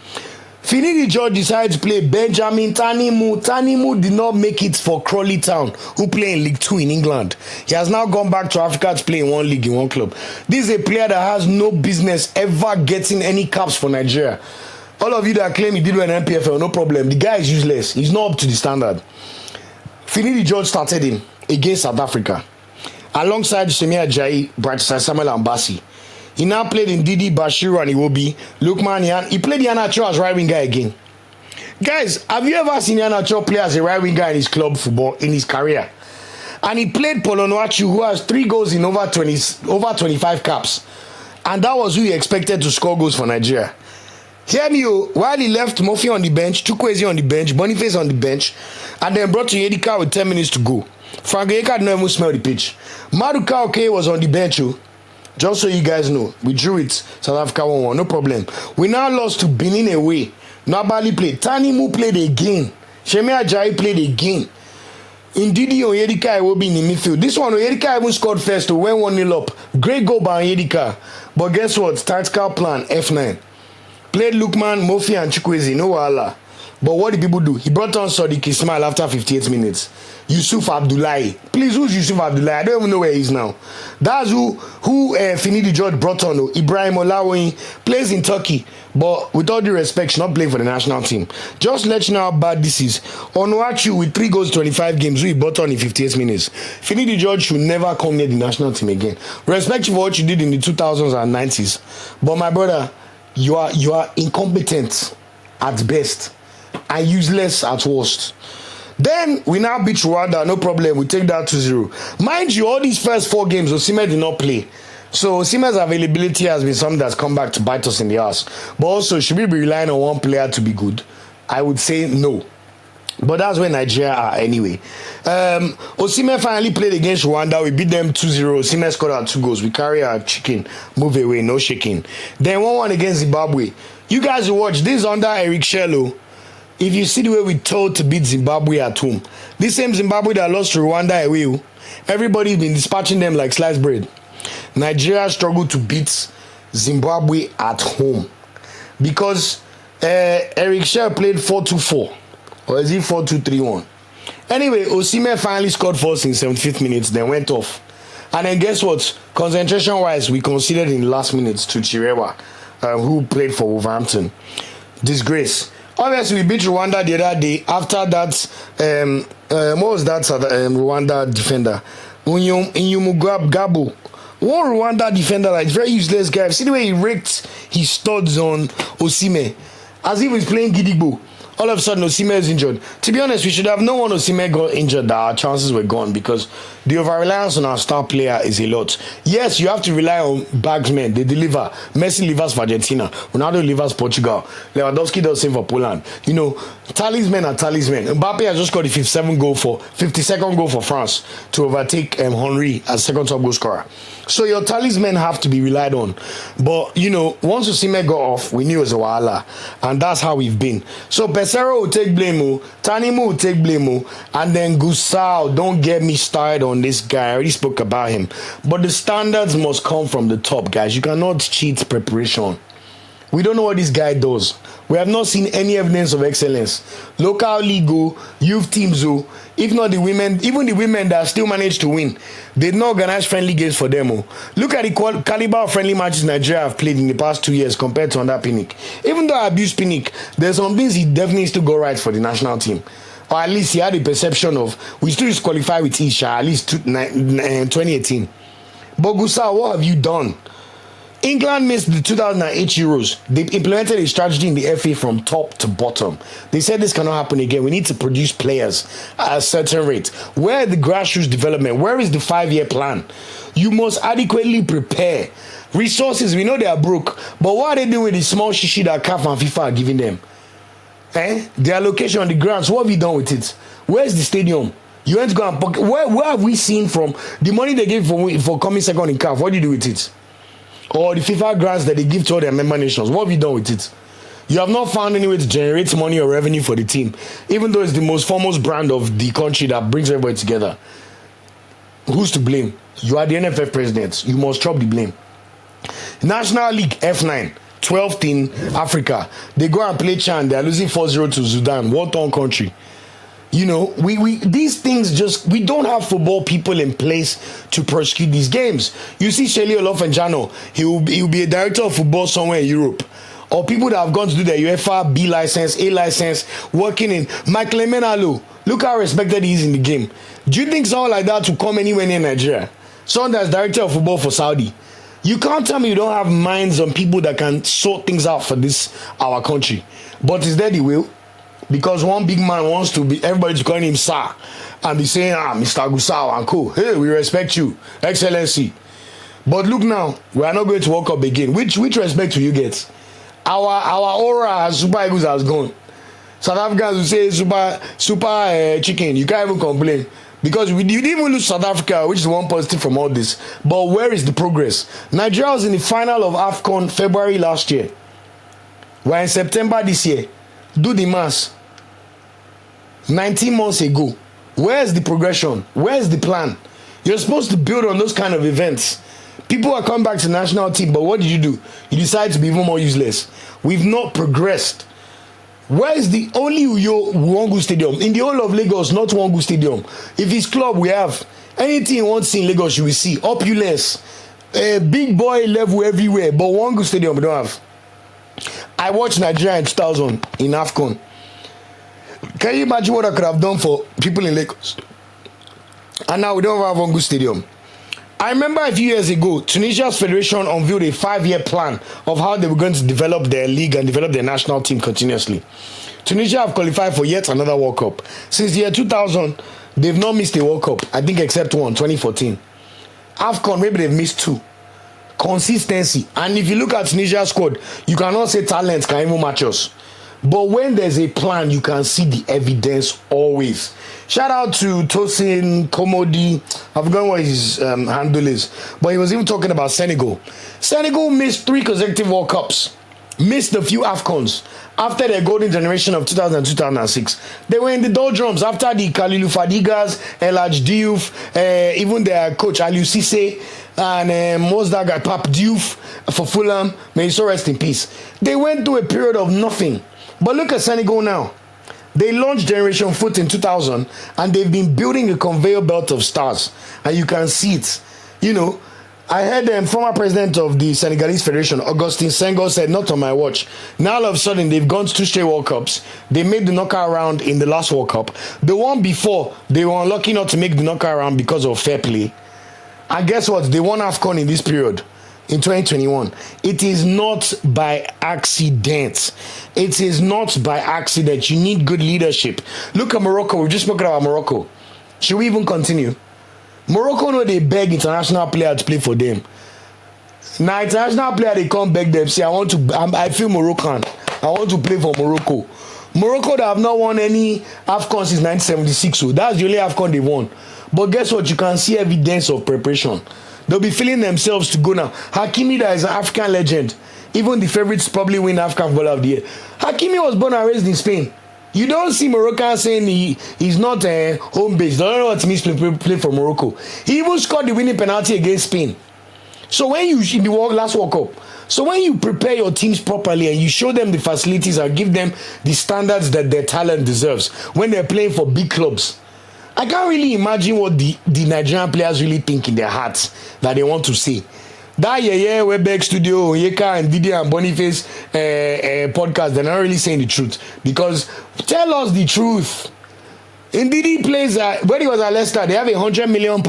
Finidi George decided to play Benjamin Tanimu. Tanimu did not make it for Crawley Town, who play in League 2 in England. He has now gone back to Africa to play in one league, in one club. This is a player that has no business ever getting any caps for Nigeria. All of you that claim he did well in NPFL, no problem. The guy is useless. He's not up to the standard. Finidi George started him against South Africa, alongside Shime Ajayi, Bright Samuel and Bassey. He now played in Ndidi, Bashiru, and Iwobi. Lookman, he played Iheanacho as right winger again. Guys, have you ever seen Iheanacho play as a right winger in his club football, in his career? And he played Polonuachu, who has 3 goals in over 25 caps. And that was who he expected to score goals for Nigeria. Hear me, while he left Murphy on the bench, Chukwueze on the bench, Boniface on the bench, and then brought to Yedika with 10 minutes to go. Frank Onyeka did not even smell the pitch. Maduka Oke was on the bench, just so you guys know, we drew it. South Africa 1-1, no problem. We now lost to Benin away. Nobody played. Tanimu played again. Shime Ajayi played again. Ndidi, Onyedika will be in the midfield. This one, Onyedika even scored first to win 1-0 up. Great goal by Onyedika. But guess what? Tactical plan, F9. Played Lookman, Murphy, and Chukwueze. No wahala. But what did people do? He brought on Sadiq Ismail after 58 minutes. Yusuf Abdullahi. Please, who's Yusuf Abdullahi? I don't even know where he is now. That's who Finidi George brought on. Ibrahim Olawoyin plays in Turkey. But with all due respect, should not play for the national team. Just let you know how bad this is. Onuachu with 3 goals, 25 games, who he brought on in 58 minutes. Finidi George should never come near the national team again. Respect you for what you did in the 2000s and 90s. But my brother, you are incompetent at best and useless at worst. Then we now beat Rwanda, no problem. We take that 2-0. Mind you, all these first 4 games, Osimhen did not play. So Osimhen's availability has been something that's come back to bite us in the ass. But also, should we be relying on one player to be good? I would say no. But that's where Nigeria are anyway. Osimhen finally played against Rwanda. We beat them 2-0. Osimhen scored our 2 goals. We carry our chicken, move away, no shaking. Then 1-1 against Zimbabwe. You guys will watch this under Eric Chelle. If you see the way we told to beat Zimbabwe at home, this same Zimbabwe that lost to Rwanda away, everybody's been dispatching them like sliced bread. Nigeria struggled to beat Zimbabwe at home because Eric Chelle played 4-2-4, or is it 4-2-3-1? Anyway, Osimhen finally scored for us in 75th minutes, then went off. And then guess what? Concentration-wise, we conceded in the last minutes to Chirewa, who played for Wolverhampton. Disgrace. Obviously, we beat Rwanda the other day. After that, what was that Rwanda defender? Inyumugabo. One Rwanda defender, like very useless guy. See the way he raked his studs on Osimhen, as if he's playing Gidigbo. All of a sudden, Osimhen is injured. To be honest, we should have known when Osimhen got injured that our chances were gone because the over-reliance on our star player is a lot. Yes, you have to rely on bagsmen. They deliver. Messi delivers for Argentina. Ronaldo delivers Portugal. Lewandowski does same for Poland. You know, talisman are talisman. Mbappe has just got the 52nd goal for France to overtake Henry as second top goal scorer. So your talismen have to be relied on. But, you know, once Osimhen got off, we knew it was a wahala. And that's how we've been. So Pesero will take blame, Tanimu will take blame, and then Gusau, don't get me started on this guy. I already spoke about him. But the standards must come from the top, guys. You cannot cheat preparation. We don't know what this guy does. We have not seen any evidence of excellence. Local league, youth teams, if not the women, even the women that still managed to win, they did not organize friendly games for them. Look at the caliber of friendly matches Nigeria have played in the past 2 years compared to under Pinnick. Even though I abuse Pinnick, there's some things he definitely still got right for the national team. Or at least he had a perception of, we still used to qualify with Isha, at least 2018. But Gusau, what have you done? England missed the 2008 Euros. They implemented a strategy in the FA from top to bottom. They said this cannot happen again. We need to produce players at a certain rate. Where is the grassroots development? Where is the 5-year plan? You must adequately prepare. Resources, we know they are broke, but what are they doing with the small shishi that CAF and FIFA are giving them? Their location on the grounds, what have you done with it? Where's the stadium? You went to go and pocket. Where have we seen from the money they gave for coming second in CAF? What do you do with it? Or the FIFA grants that they give to all their member nations, what have you done with it? You have not found any way to generate money or revenue for the team, even though it's the most foremost brand of the country that brings everybody together. Who's to blame? You are the NFF president. You must drop the blame. National League F9, 12th in Africa. They go and play Chan. They are losing 4-0 to Sudan, war-torn country. You know, we these things just, we don't have football people in place to prosecute these games. You see Chelle Olofenjano, he'll be a director of football somewhere in Europe. Or people that have gone to do their UEFA B license, A license, working in Michael Emenalo. Look how respected he is in the game. Do you think someone like that will come anywhere near Nigeria? Someone that's director of football for Saudi. You can't tell me you don't have minds on people that can sort things out for this, our country. But is that the will? Because one big man wants to be, everybody's calling him Sir and be saying, Mr. Gusau and co. Hey, we respect you, Excellency. But look now, we are not going to walk up again. Which respect will you get? Our aura as Super Eagles has gone. South Africans will say super chicken. You can't even complain. Because you didn't even lose South Africa, which is one positive from all this. But where is the progress? Nigeria was in the final of AFCON February last year. We're in September this year. Do the maths. 19 months ago. Where's the progression? Where's the plan? You're supposed to build on those kind of events. People are coming back to the national team, but what did you do? You decided to be even more useless. We've not progressed. Where is the only Uyo Wangu Stadium? In the whole of Lagos, not Wangu Stadium. If it's club, we have anything you want to see in Lagos, you will see. Opulence. Big boy level everywhere, but Wangu Stadium, we don't have. I watched Nigeria in 2000 in AFCON. Can you imagine what I could have done for people in Lagos? And now we don't have Wangu Stadium. I remember a few years ago, Tunisia's federation unveiled a 5-year plan of how they were going to develop their league and develop their national team continuously. Tunisia have qualified for yet another World Cup. Since the year 2000, they've not missed a World Cup, I think except one, 2014. AFCON, maybe they've missed 2. Consistency. And if you look at Tunisia's squad, you cannot say talent can even match us. But when there's a plan, you can see the evidence always. Shout out to Tosin Komodi. I've forgotten what his handle is. But he was even talking about Senegal. Senegal missed 3 consecutive World Cups. Missed a few AFCONs. After their golden generation of 2000 and 2006. They were in the doldrums after the Kalilu Fadigas, El Hadj Diouf, even their coach Aliou Cisse, and what's that guy, Pap Diouf for Fulham. May he so rest in peace. They went through a period of nothing. But look at Senegal now. They launched Generation Foot in 2000 and they've been building a conveyor belt of stars. And you can see it. You know, I heard former president of the Senegalese Federation, Augustin Senghor, said, not on my watch. Now all of a sudden, they've gone to 2 straight World Cups. They made the knockout round in the last World Cup. The one before, they were unlucky not to make the knockout round because of fair play. And guess what? They won AFCON in this period. In 2021, it is not by accident. It is not by accident. You need good leadership. Look at Morocco. We've just spoken about Morocco. Should we even continue? Morocco know they beg international players to play for them. Now international player they come beg them. Say I feel Moroccan. I want to play for Morocco. Morocco that have not won any AFCON since 1976. So that's the only AFCON they won. But guess what? You can see evidence of preparation. They'll be feeling themselves to go now. Hakimi, that is an African legend. Even the favorites probably win African Footballer of the Year. Hakimi was born and raised in Spain. You don't see Moroccan saying he's not home based. Don't know what it means to play for Morocco. He even scored the winning penalty against Spain. So when you, in the last World Cup, so when you prepare your teams properly and you show them the facilities and give them the standards that their talent deserves when they're playing for big clubs, I can't really imagine what the Nigerian players really think in their hearts that they want to say. That Webex Studio, Yeka and Ndidi and Boniface podcast, they're not really saying the truth. Because tell us the truth. Ndidi plays when he was at Leicester, they have £100 million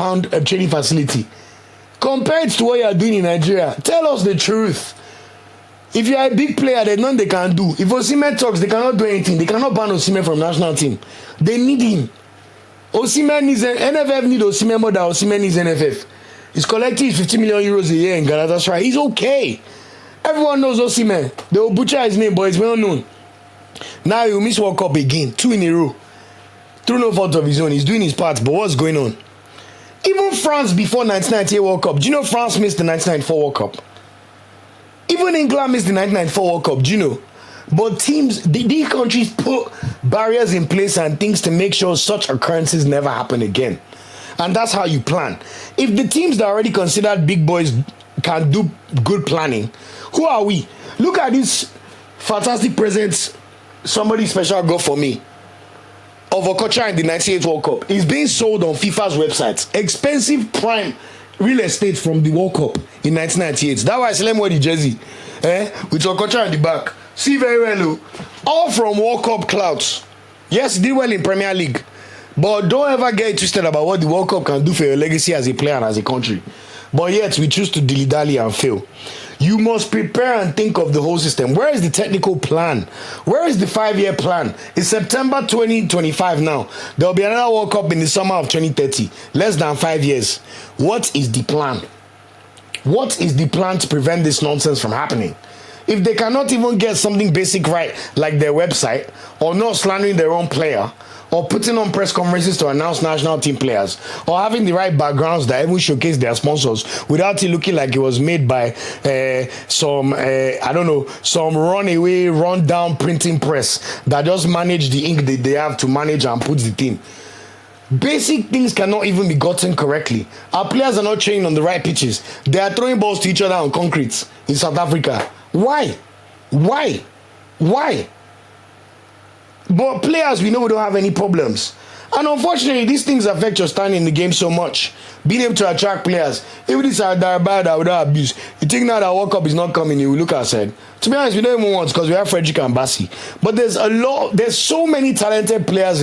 training facility. Compare it to what you are doing in Nigeria. Tell us the truth. If you are a big player, there's nothing they can do. If Osimhen talks, they cannot do anything. They cannot ban Osimhen from national team. They need him. Osimhen needs NFF need Osimhen more than Osimhen needs NFF. He's collecting 50 million euros a year in Ghana. That's right. He's okay. Everyone knows Osimhen. They will butcher his name, but it's well known. Now he will miss World Cup again, 2 in a row. Through no fault of his own. He's doing his part, but what's going on? Even France before 1998 World Cup. Do you know France missed the 1994 World Cup? Even England missed the 1994 World Cup. Do you know? But teams, these countries put barriers in place and things to make sure such occurrences never happen again. And that's how you plan. If the teams that are already considered big boys can do good planning, who are we? Look at this fantastic presents somebody special got for me of Okocha in the 98 World Cup. It's being sold on FIFA's website. Expensive prime real estate from the World Cup in 1998. That's why I select wear the jersey. With Okocha in the back. See very well. All from World Cup clouds. Yes, he did well in Premier League. But don't ever get twisted about what the World Cup can do for your legacy as a player and as a country. But yet, we choose to dilly-dally and fail. You must prepare and think of the whole system. Where is the technical plan? Where is the 5-year plan? It's September 2025 now. There will be another World Cup in the summer of 2030. Less than 5 years. What is the plan? What is the plan to prevent this nonsense from happening? If they cannot even get something basic right, like their website, or not slandering their own player, or putting on press conferences to announce national team players, or having the right backgrounds that even showcase their sponsors without it looking like it was made by some runaway, run-down printing press that just manage the ink that they have to manage and put the team. Basic things cannot even be gotten correctly. Our players are not training on the right pitches. They are throwing balls to each other on concrete in South Africa. Why? But players, we know we don't have any problems. And unfortunately, these things affect your standing in the game so much. Being able to attract players. Even this are bad without abuse. You think now that World Cup is not coming, you will look outside. To be honest, we don't even want because we have Frederick and Bassey. But there's so many talented players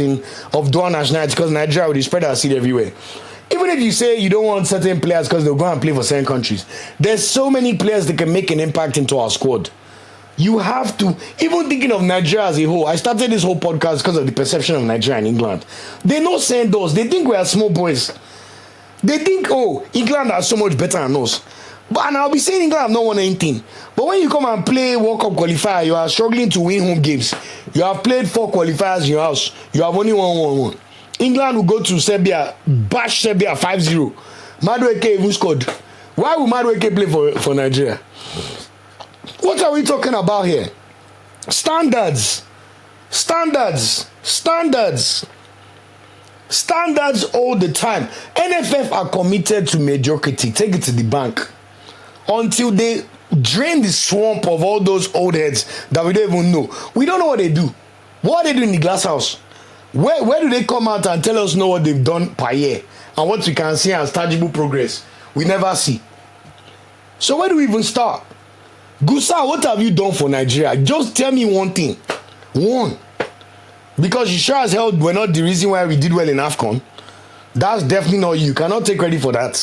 of dual nationality because Nigeria will spread our seed everywhere. Even if you say you don't want certain players because they'll go and play for certain countries, there's so many players that can make an impact into our squad. You have to, even thinking of Nigeria as a whole, I started this whole podcast because of the perception of Nigeria and England. They not send us. They think we are small boys. They think, oh, England are so much better than us. And I'll be saying England have not won anything. But when you come and play World Cup qualifier, you are struggling to win home games. You have played 4 qualifiers in your house. You have only won 1-1. England will go to Serbia, bash Serbia 5-0. Madueke even scored. Why would Madueke play for Nigeria? What are we talking about here? Standards all the time. NFF are committed to mediocrity. Take it to the bank. Until they drain the swamp of all those old heads that we don't even know. We don't know what they do. What are they doing in the glass house? Where do they come out and tell us know what they've done per year? And what we can see as tangible progress? We never see. So where do we even start? Gusau, what have you done for Nigeria? Just tell me one thing. One. Because you sure as hell were not the reason why we did well in AFCON. That's definitely not you. You cannot take credit for that.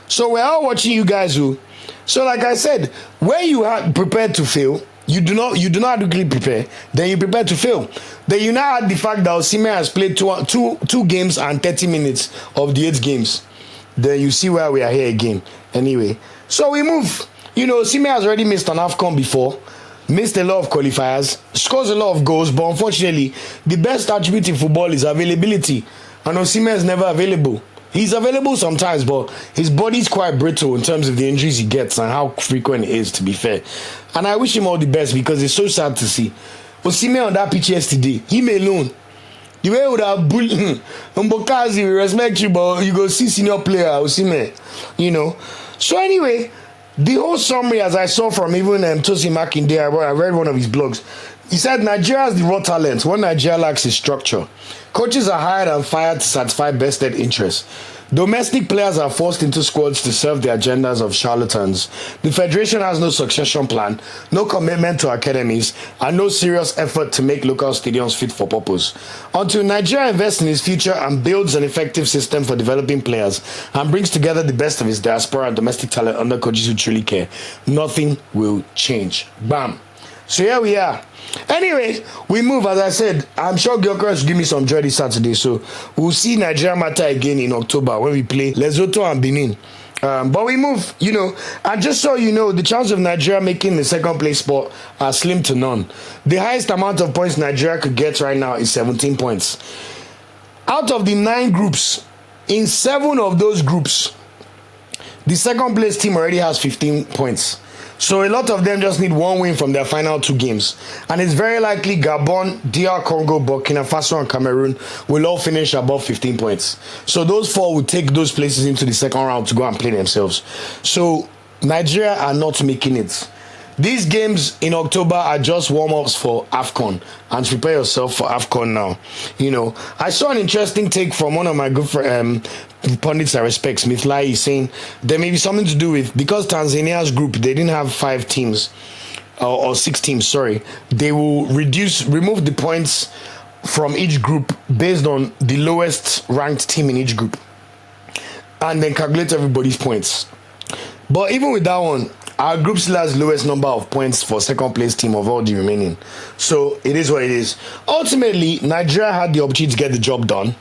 So we're all watching you guys who. So like I said, when you are prepared to fail, you do not adequately prepare, then you prepare to fail. Then you now add the fact that Osimhen has played two games and 30 minutes of the 8 games. Then you see where we are here again. Anyway, so we move. You know, Osimhen has already missed an AFCON before, missed a lot of qualifiers, scores a lot of goals, but unfortunately, the best attribute in football is availability. And Osimhen is never available. He's available sometimes, but his body's quite brittle in terms of the injuries he gets and how frequent it is, to be fair. And I wish him all the best because it's so sad to see. Osimhen on that pitch yesterday, him alone. The way would have bullied Mbokazi, we respect you, but you go see senior player Osimhen, you know. So anyway, the whole summary, as I saw from even Tosin Makinde, I read one of his blogs. He said Nigeria has the raw talent. What Nigeria lacks is structure. Coaches are hired and fired to satisfy vested interests. Domestic players are forced into squads to serve the agendas of charlatans. The federation has no succession plan, no commitment to academies, and no serious effort to make local stadiums fit for purpose. Until Nigeria invests in its future and builds an effective system for developing players and brings together the best of its diaspora and domestic talent under coaches who truly care, nothing will change. Bam. So here we are. Anyway, we move. As I said, I'm sure Gyokers will give me some joy this Saturday. So we'll see Nigeria matter again in October when we play Lesotho and Benin. But we move, and just so you know, the chance of Nigeria making the second place spot are slim to none. The highest amount of points Nigeria could get right now is 17 points. Out of the 9 groups, in 7 of those groups, the second place team already has 15 points. So a lot of them just need one win from their final 2 games. And it's very likely Gabon, DR Congo, Burkina Faso and Cameroon will all finish above 15 points. So those 4 will take those places into the second round to go and play themselves. So Nigeria are not making it. These games in October are just warm-ups for AFCON, and prepare yourself for AFCON now. I saw an interesting take from one of my good pundits I respect, Smith Lai, saying there may be something to do with, because Tanzania's group, they didn't have 5 teams, or 6 teams, sorry. They will remove the points from each group based on the lowest ranked team in each group, and then calculate everybody's points. But even with that one, our group still has lowest number of points for second place team of all the remaining. So it is what it is. Ultimately, Nigeria had the opportunity to get the job done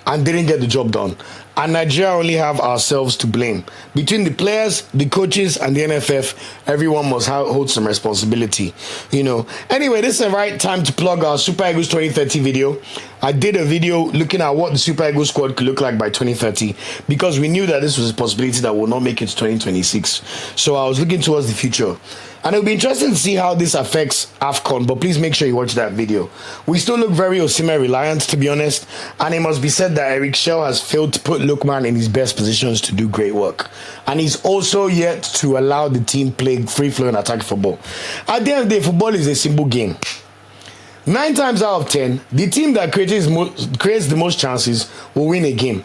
and didn't get the job done. And Nigeria only have ourselves to blame. Between the players, the coaches, and the NFF, everyone must hold some responsibility. Anyway, this is the right time to plug our Super Eagles 2030 video. I did a video looking at what the Super Eagles squad could look like by 2030, because we knew that this was a possibility that will not make it to 2026. So I was looking towards the future. And it'll be interesting to see how this affects AFCON, but please make sure you watch that video. We still look very Osimhen reliant, to be honest, and it must be said that Chelle has failed to put Lookman in his best positions to do great work. And he's also yet to allow the team play free-flowing attack football. At the end of the day, football is a simple game. 9 times out of 10, the team that creates the most chances will win a game.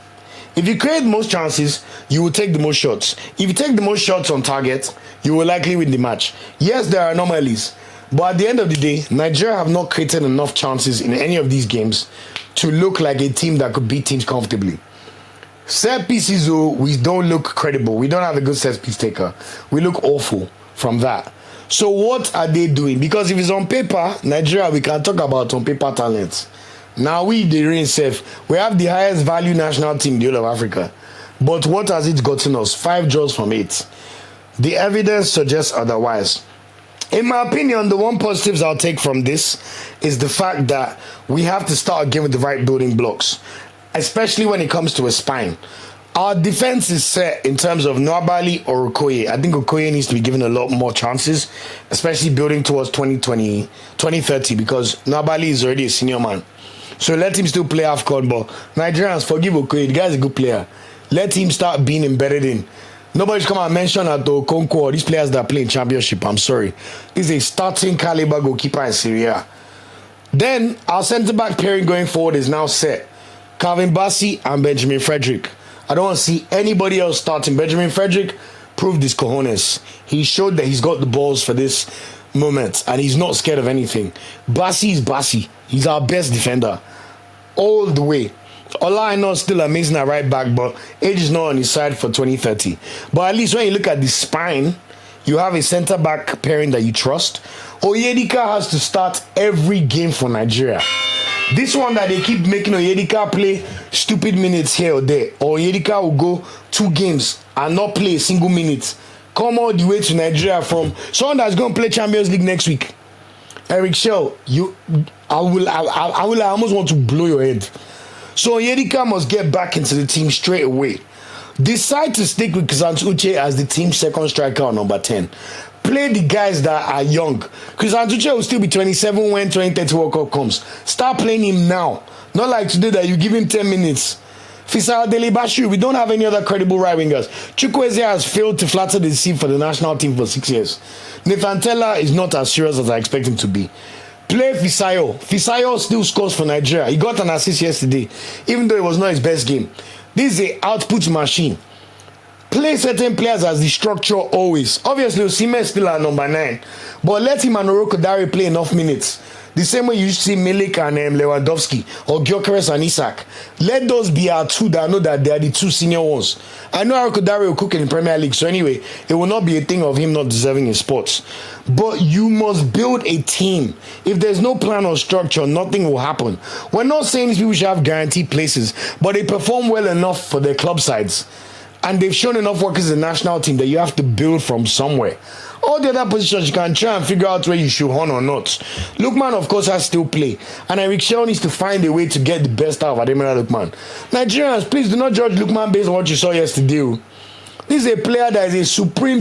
If you create the most chances, you will take the most shots. If you take the most shots on target, you will likely win the match. Yes, there are anomalies, but at the end of the day, Nigeria have not created enough chances in any of these games to look like a team that could beat teams comfortably. Set pieces, we don't look credible. We don't have a good set piece taker. We look awful from that. So what are they doing? Because if it's on paper, Nigeria, we can talk about on paper talents. Now we, the reign safe, we have the highest value national team in the whole of Africa. But what has it gotten us? 5 draws from 8. The evidence suggests otherwise. In my opinion, the one positives I'll take from this is the fact that we have to start again with the right building blocks, especially when it comes to a spine. Our defense is set in terms of Nwabali or Okoye. I think Okoye needs to be given a lot more chances, especially building towards 2030, because Nwabali is already a senior man. So let him still play AFCON, but Nigerians, forgive Okoye, the guy's a good player. Let him start being embedded in. Nobody's come and mention at Okonkwo, these players that play in championship, I'm sorry. This is a starting caliber goalkeeper in Syria. Then, our centre-back pairing going forward is now set. Calvin Bassey and Benjamin Frederick. I don't want to see anybody else starting. Benjamin Frederick proved his cojones. He showed that he's got the balls for this moment, and he's not scared of anything. Bassey is Bassey. He's our best defender. All the way. Ola, I know, still amazing at right back, but age is not on his side for 2030. But at least when you look at the spine, you have a centre-back pairing that you trust. Oyedika has to start every game for Nigeria. This one that they keep making Oyedika play stupid minutes here or there. Or Oyedika will go 2 games and not play a single minute. Come all the way to Nigeria from someone that's going to play Champions League next week. Chelle, I almost want to blow your head. So Oyedika must get back into the team straight away. Decide to stick with Kizantuche as the team's second striker on number 10. Play the guys that are young. Kizantuche will still be 27 when 2030 World Cup comes. Start playing him now. Not like today that you give him 10 minutes. Fisal Delebashu, we don't have any other credible right wingers. Chukwueze has failed to flatter the sea for the national team for 6 years. Nathan Tella is not as serious as I expect him to be. Play Fisayo. Fisayo still scores for Nigeria. He got an assist yesterday, even though it was not his best game. This is a output machine. Play certain players as the structure always. Obviously, Osimhen still at number 9. But let him and Arokodare play enough minutes. The same way you used to see Milik and Lewandowski or Gyökeres and Isak. Let those be our two that know that they are the two senior ones. I know Arokodare will cook in the Premier League, so anyway, it will not be a thing of him not deserving his spots. But you must build a team. If there's no plan or structure, nothing will happen. We're not saying these people should have guaranteed places, but they perform well enough for their club sides. And they've shown enough work as a national team that you have to build from somewhere. All the other positions, you can try and figure out where you should hone or not. Lookman, of course, has still play. And Eric Chelle needs to find a way to get the best out of Ademola Lookman. Nigerians, please do not judge Lookman based on what you saw yesterday. This is a player that is a supreme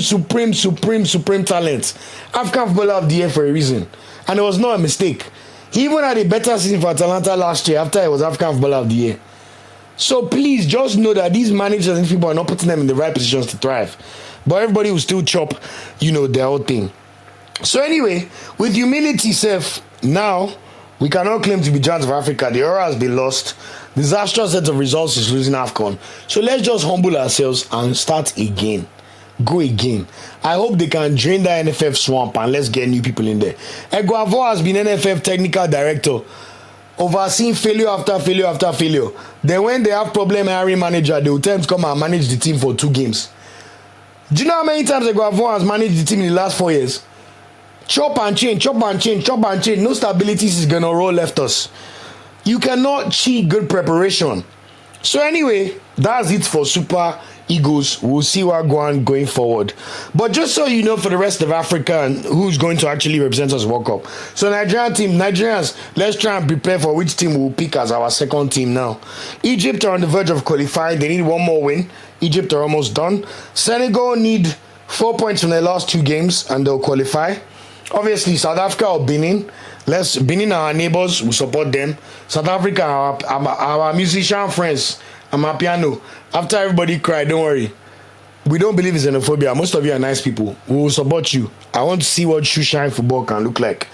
talent. African Footballer of the Year for a reason. And it was not a mistake. He even had a better season for Atalanta last year after he was African Footballer of the Year. So please just know that these managers and people are not putting them in the right positions to thrive. But everybody will still chop, their whole thing. So anyway, with humility self, now we cannot claim to be giants of Africa. The aura has been lost. Disastrous set of results is losing AFCON. So let's just humble ourselves and start again. Go again. I hope they can drain the NFF swamp and let's get new people in there. Eguavo has been NFF technical director, overseeing failure after failure after failure. Then when they have problem hiring manager, they will tell him to come and manage the team for 2 games. Do you know how many times Eguavo has managed the team in the last 4 years? Chop and change. No stability is gonna roll left us. You cannot cheat good preparation. So anyway, that's it for Super Eagles. We'll see what going forward. But just so you know, for the rest of Africa and who's going to actually represent us World Cup. So Nigerians, let's try and prepare for which team we'll pick as our second team now. Egypt are on the verge of qualifying. They need 1 more win. Egypt are almost done. Senegal need 4 points from their last 2 games and they'll qualify. Obviously, South Africa or Benin. Benin are our neighbors. We support them. South Africa are our musician friends. Amapiano. After everybody cried, don't worry. We don't believe in xenophobia. Most of you are nice people. We will support you. I want to see what shoe shine football can look like.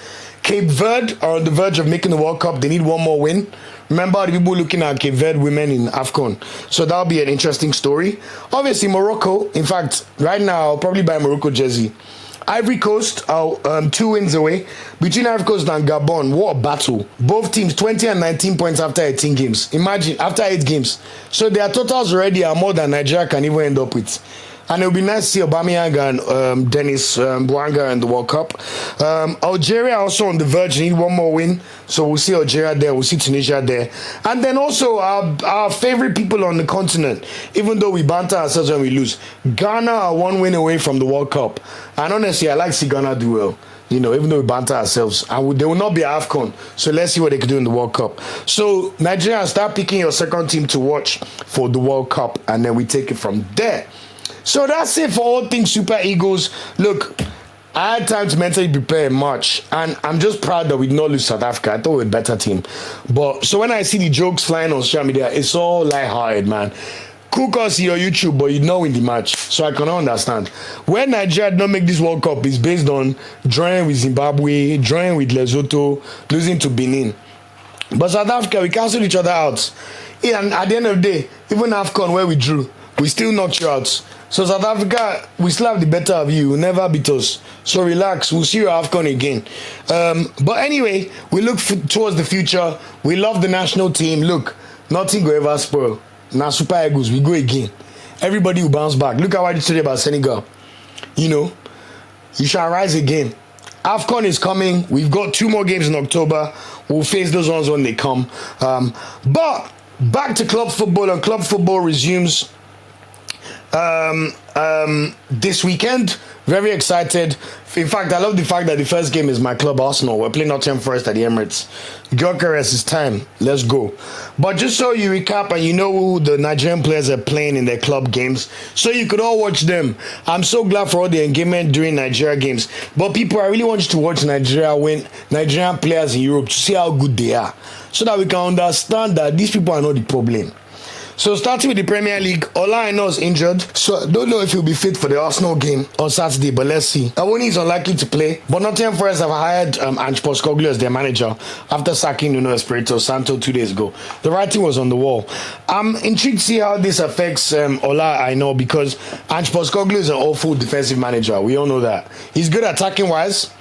Cape Verde are on the verge of making the World Cup. They need 1 more win. Remember the people looking at Cape Verde women in AFCON. So that'll be an interesting story. Obviously, Morocco. In fact, right now, I'll probably buy a Morocco jersey. Ivory Coast are 2 wins away. Between Ivory Coast and Gabon, what a battle. Both teams 20 and 19 points after 18 games. Imagine, after 8 games. So their totals already are more than Nigeria can even end up with. And it would be nice to see Aubameyang and Dennis Bouanga in the World Cup. Algeria also on the verge, need 1 more win. So we'll see Algeria there, we'll see Tunisia there. And then also our favorite people on the continent, even though we banter ourselves when we lose. Ghana are 1 win away from the World Cup. And honestly, I like to see Ghana do well. Even though we banter ourselves. And they will not be AFCON. So let's see what they can do in the World Cup. So Nigeria, start picking your second team to watch for the World Cup. And then we take it from there. So that's it for all things Super Eagles. Look, I had time to mentally prepare in March, and I'm just proud that we did not lose South Africa. I thought we were a better team. But so when I see the jokes flying on social media, it's all lighthearted, man. Cook us your YouTube, but you know in the match. So I cannot understand. When Nigeria did not make this World Cup, it's based on drawing with Zimbabwe, drawing with Lesotho, losing to Benin. But South Africa, we cancelled each other out. And at the end of the day, even AFCON where we drew, we still knocked you out. So South Africa, we still have the better of you. You'll never beat us. So relax. We'll see you at AFCON again. But anyway, we look towards the future. We love the national team. Look, nothing will ever spoil. Now Super Eagles, we go again. Everybody will bounce back. Look at what you said about Senegal. You shall rise again. AFCON is coming. We've got 2 more games in October. We'll face those ones when they come. But back to club football, and club football resumes this weekend. Very excited. In fact, I love the fact that the first game is my club, Arsenal. We're playing Nottingham Forest at the Emirates. Gyökeres, it's time. Let's go. But just so you recap and you know who the Nigerian players are playing in their club games, so you could all watch them. I'm so glad for all the engagement during Nigeria games. But people, I really want you to watch Nigerian players in Europe to see how good they are, so that we can understand that these people are not the problem. So starting with the Premier League, Ola Aina is injured, so I don't know if he'll be fit for the Arsenal game on Saturday, but let's see. Awoni is unlikely to play, but Nottingham Forest have hired Ange Postecoglou as their manager after sacking Nuno Espirito Santo 2 days ago. The writing was on the wall. I'm intrigued to see how this affects Ola Aina, because Ange Postecoglou is an awful defensive manager. We all know that. He's good attacking wise,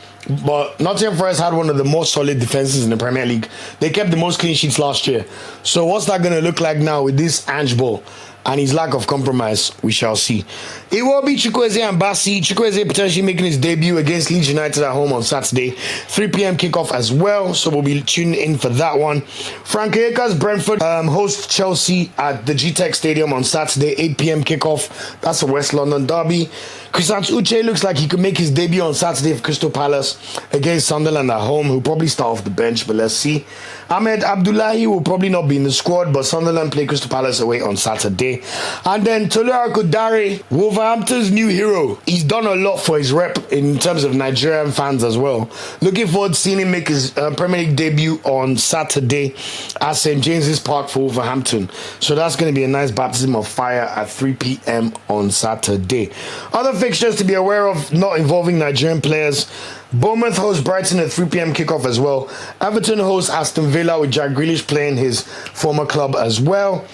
but Nottingham Forest had one of the most solid defenses in the Premier League. They kept the most clean sheets last year. So what's that going to look like now with this Ange ball and his lack of compromise? We shall see. Iwobi, Chukwueze and Bassey. Chukwueze potentially making his debut against Leeds United at home on Saturday. 3 p.m. kickoff as well, so we'll be tuning in for that one. Frank Eka's Brentford host Chelsea at the GTEC Stadium on Saturday, 8 p.m. kickoff. That's a West London derby. Chrisant Uche looks like he could make his debut on Saturday for Crystal Palace against Sunderland at home. He'll probably start off the bench, but let's see. Ahmed Abdullahi will probably not be in the squad, but Sunderland play Crystal Palace away on Saturday. And then Tolu Arokodare, Wolverhampton's new hero. He's done a lot for his rep in terms of Nigerian fans as well. Looking forward to seeing him make his Premier League debut on Saturday at St. James's Park for Wolverhampton. So that's going to be a nice baptism of fire at 3 p.m. on Saturday. Other fixtures to be aware of not involving Nigerian players. Bournemouth hosts Brighton at 3 p.m. kickoff as well. Everton hosts Aston Villa with Jack Grealish playing his former club as well.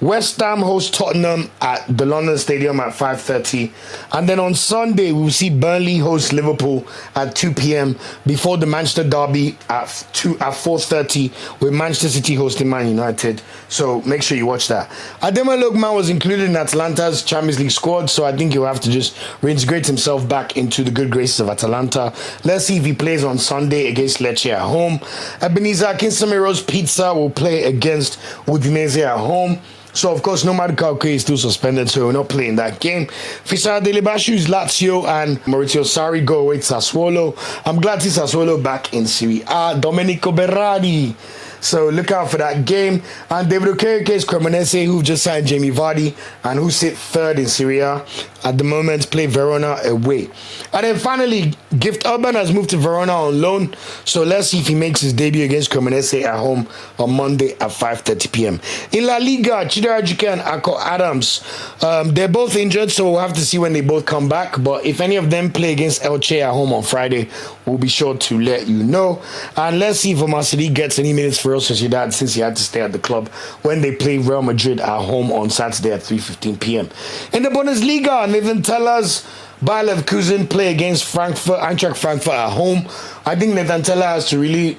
West Ham hosts Tottenham at the London Stadium at 5:30. And then on Sunday, we'll see Burnley host Liverpool at 2 p.m. before the Manchester derby at 4:30 with Manchester City hosting Man United. So make sure you watch that. Ademola Lookman was included in Atalanta's Champions League squad, so I think he'll have to just reintegrate himself back into the good graces of Atalanta. Let's see if he plays on Sunday against Lecce at home. Ebenezer Akinsemero's Pizza will play against Udinese at home. So, of course, Nomad Kauke is still suspended, so we're not playing that game. Fisara Delebashu's Lazio and Maurizio Sarri go away to Sassuolo. I'm glad to see Sassuolo back in Serie A. Domenico Berardi. So look out for that game. And David Okereke's Cremonese, who've just signed Jamie Vardy and who sit third in Serie A at the moment, play Verona away. And then finally, Gift Urban has moved to Verona on loan. So let's see if he makes his debut against Cremonese at home on Monday at 5:30 p.m. In La Liga, Chidera Juke and Ako Adams, they're both injured, so we'll have to see when they both come back. But if any of them play against Elche at home on Friday, we'll be sure to let you know. And let's see if Omar Sadiq gets any minutes for Real Sociedad, since he had to stay at the club when they play Real Madrid at home on Saturday at 3:15 p.m. In the Bundesliga, Nathan Teller's Bayer Leverkusen play against Eintracht Frankfurt at home. I think Nathan Teller has to really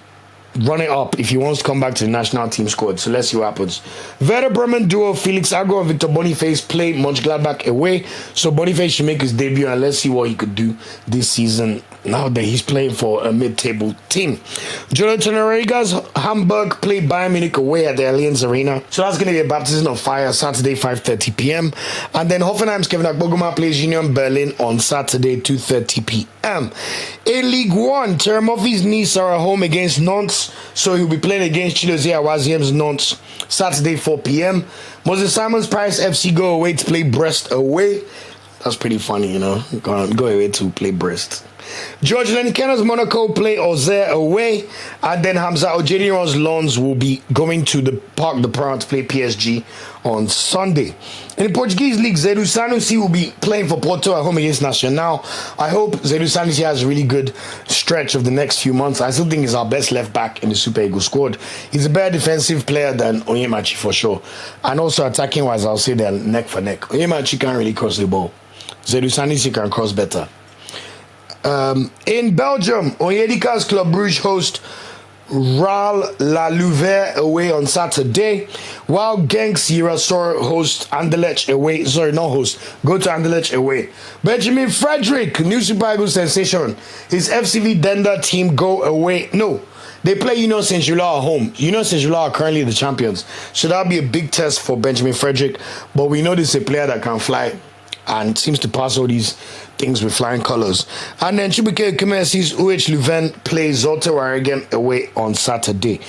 run it up if he wants to come back to the national team squad. So let's see what happens. Werder Bremen duo Felix Agro and Victor Boniface play Mönchengladbach away. So Boniface should make his debut, and let's see what he could do this season now that he's playing for a mid-table team. Jonathan Orega's Hamburg play Bayern Munich away at the Allianz Arena. So that's going to be a baptism of fire Saturday 5:30 p.m. And then Hoffenheim's Kevin Akpoguma plays Union Berlin on Saturday 2:30 p.m. In League One, Teremoffi's Nice are at home against Nantes. So he'll be playing against Chidozie Awaziem's Nantes Saturday 4 p.m. Moses Simon's Paris FC go away to play Brest away. That's pretty funny, you know. Go away to play Brest. George Lenikena's Monaco play Auxerre away. And then Hamza Ojediron's Lons will be going to the Parc des Princes to play PSG on Sunday. In the Portuguese league, Zedu Sanusi will be playing for Porto at home against Nacional. I hope Zedu Sanusi has a really good stretch of the next few months. I still think he's our best left back in the Super Eagles squad. He's a better defensive player than Onyemachi for sure. And also attacking wise, I'll say they're neck for neck. Onyemachi can't really cross the ball. Zedu Sanusi can cross better. In Belgium, Onyedika's Club Brugge host Ral La Louvière away on Saturday, while Genks Giresun host Anderlecht away. Sorry, not host. Go to Anderlecht away. Benjamin Frederick, new Super Eagles sensation. His FCV Denda team go away. No, they play Union Saint-Gilloise at home. Union Saint-Gilloise are currently the champions. So that'll be a big test for Benjamin Frederick. But we know this is a player that can fly and seems to pass all these things with flying colors. And then Chibuike Kumesi's Leuven plays Zulte Waregem away on Saturday.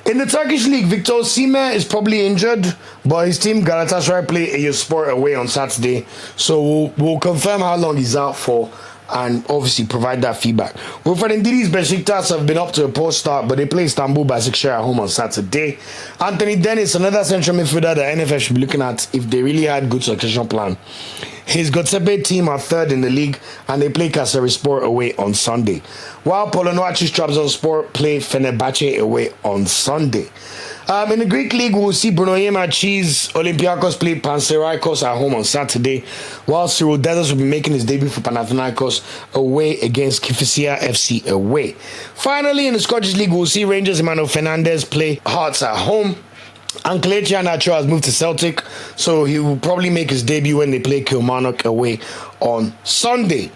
In the Turkish league, Victor Osimhen is probably injured, but his team Galatasaray play Eyüpspor away on Saturday. So we'll confirm how long he's out for and obviously provide that feedback. Wilfred and Ndidi's Besiktas have been up to a poor start, but they play Istanbul Basaksehir at home on Saturday. Anthony Dennis, another central midfielder that NFF should be looking at if they really had good succession plan. His Gotsepe team are third in the league, and they play Kayserispor away on Sunday, while Polonuaci's Trabzonspor play Fenerbahce away on Sunday. In the Greek League, we'll see Brunei-Machi's Olympiacos play Panathinaikos at home on Saturday, while Cyriel Dessers will be making his debut for Panathinaikos away against Kifisia FC away. Finally, in the Scottish League, we'll see Rangers' Emmanuel Fernandez play Hearts at home. And Kelechi Iheanacho has moved to Celtic, so he will probably make his debut when they play Kilmarnock away on Sunday.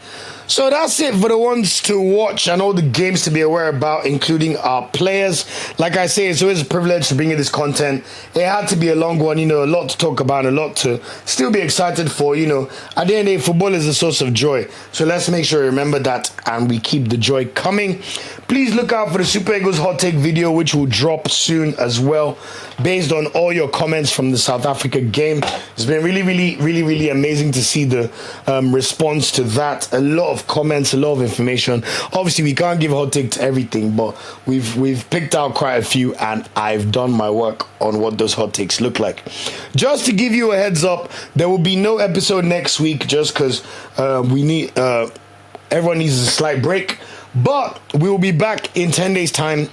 So that's it for the ones to watch and all the games to be aware about, including our players. Like I say, it's always a privilege to bring you this content. It had to be a long one, a lot to talk about, a lot to still be excited for, At the end of the day, football is a source of joy. So let's make sure we remember that and we keep the joy coming. Please look out for the Super Eagles hot take video, which will drop soon as well, based on all your comments from the South Africa game. It's been really amazing to see the response to that. A lot of comments, a lot of information. Obviously, we can't give hot take to everything, but we've picked out quite a few, and I've done my work on what those hot takes look like. Just to give you a heads up, there will be no episode next week, just because we need everyone needs a slight break. But we will be back in 10 days' time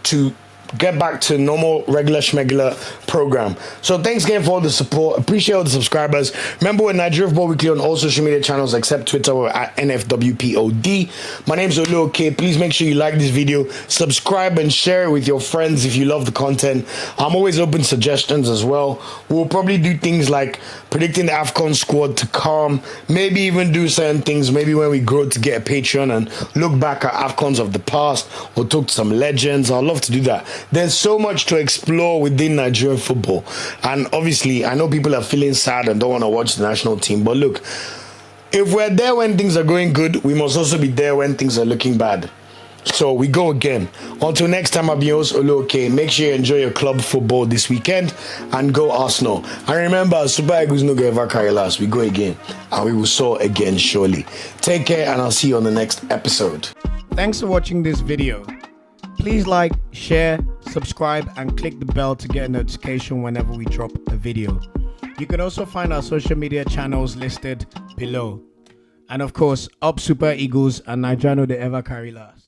to get back to normal, regular schmegular program. So thanks again for all the support. Appreciate all the subscribers. Remember, we're Nigeria Football Weekly on all social media channels except Twitter. We're at NFWPOD. My name's Olu. Please make sure you like this video, subscribe and share it with your friends if you love the content. I'm always open to suggestions as well. We'll probably do things like predicting the AFCON squad to come, maybe even do certain things, maybe when we grow to get a Patreon and look back at AFCONs of the past, or talk to some legends. I'd love to do that. There's so much to explore within Nigerian football, and obviously I know people are feeling sad and don't want to watch the national team, but look, if we're there when things are going good, we must also be there when things are looking bad. So we go again. Until next time, I'll be your host, Olu. Make sure you enjoy your club football this weekend and go Arsenal. And remember, Super Eagles no go ever carry last. We go again and we will soar again surely. Take care, and I'll see you on the next episode. Thanks for watching this video. Please like, share, subscribe, and click the bell to get a notification whenever we drop a video. You can also find our social media channels listed below. And of course, up Super Eagles and Nigeria no dey ever carry last.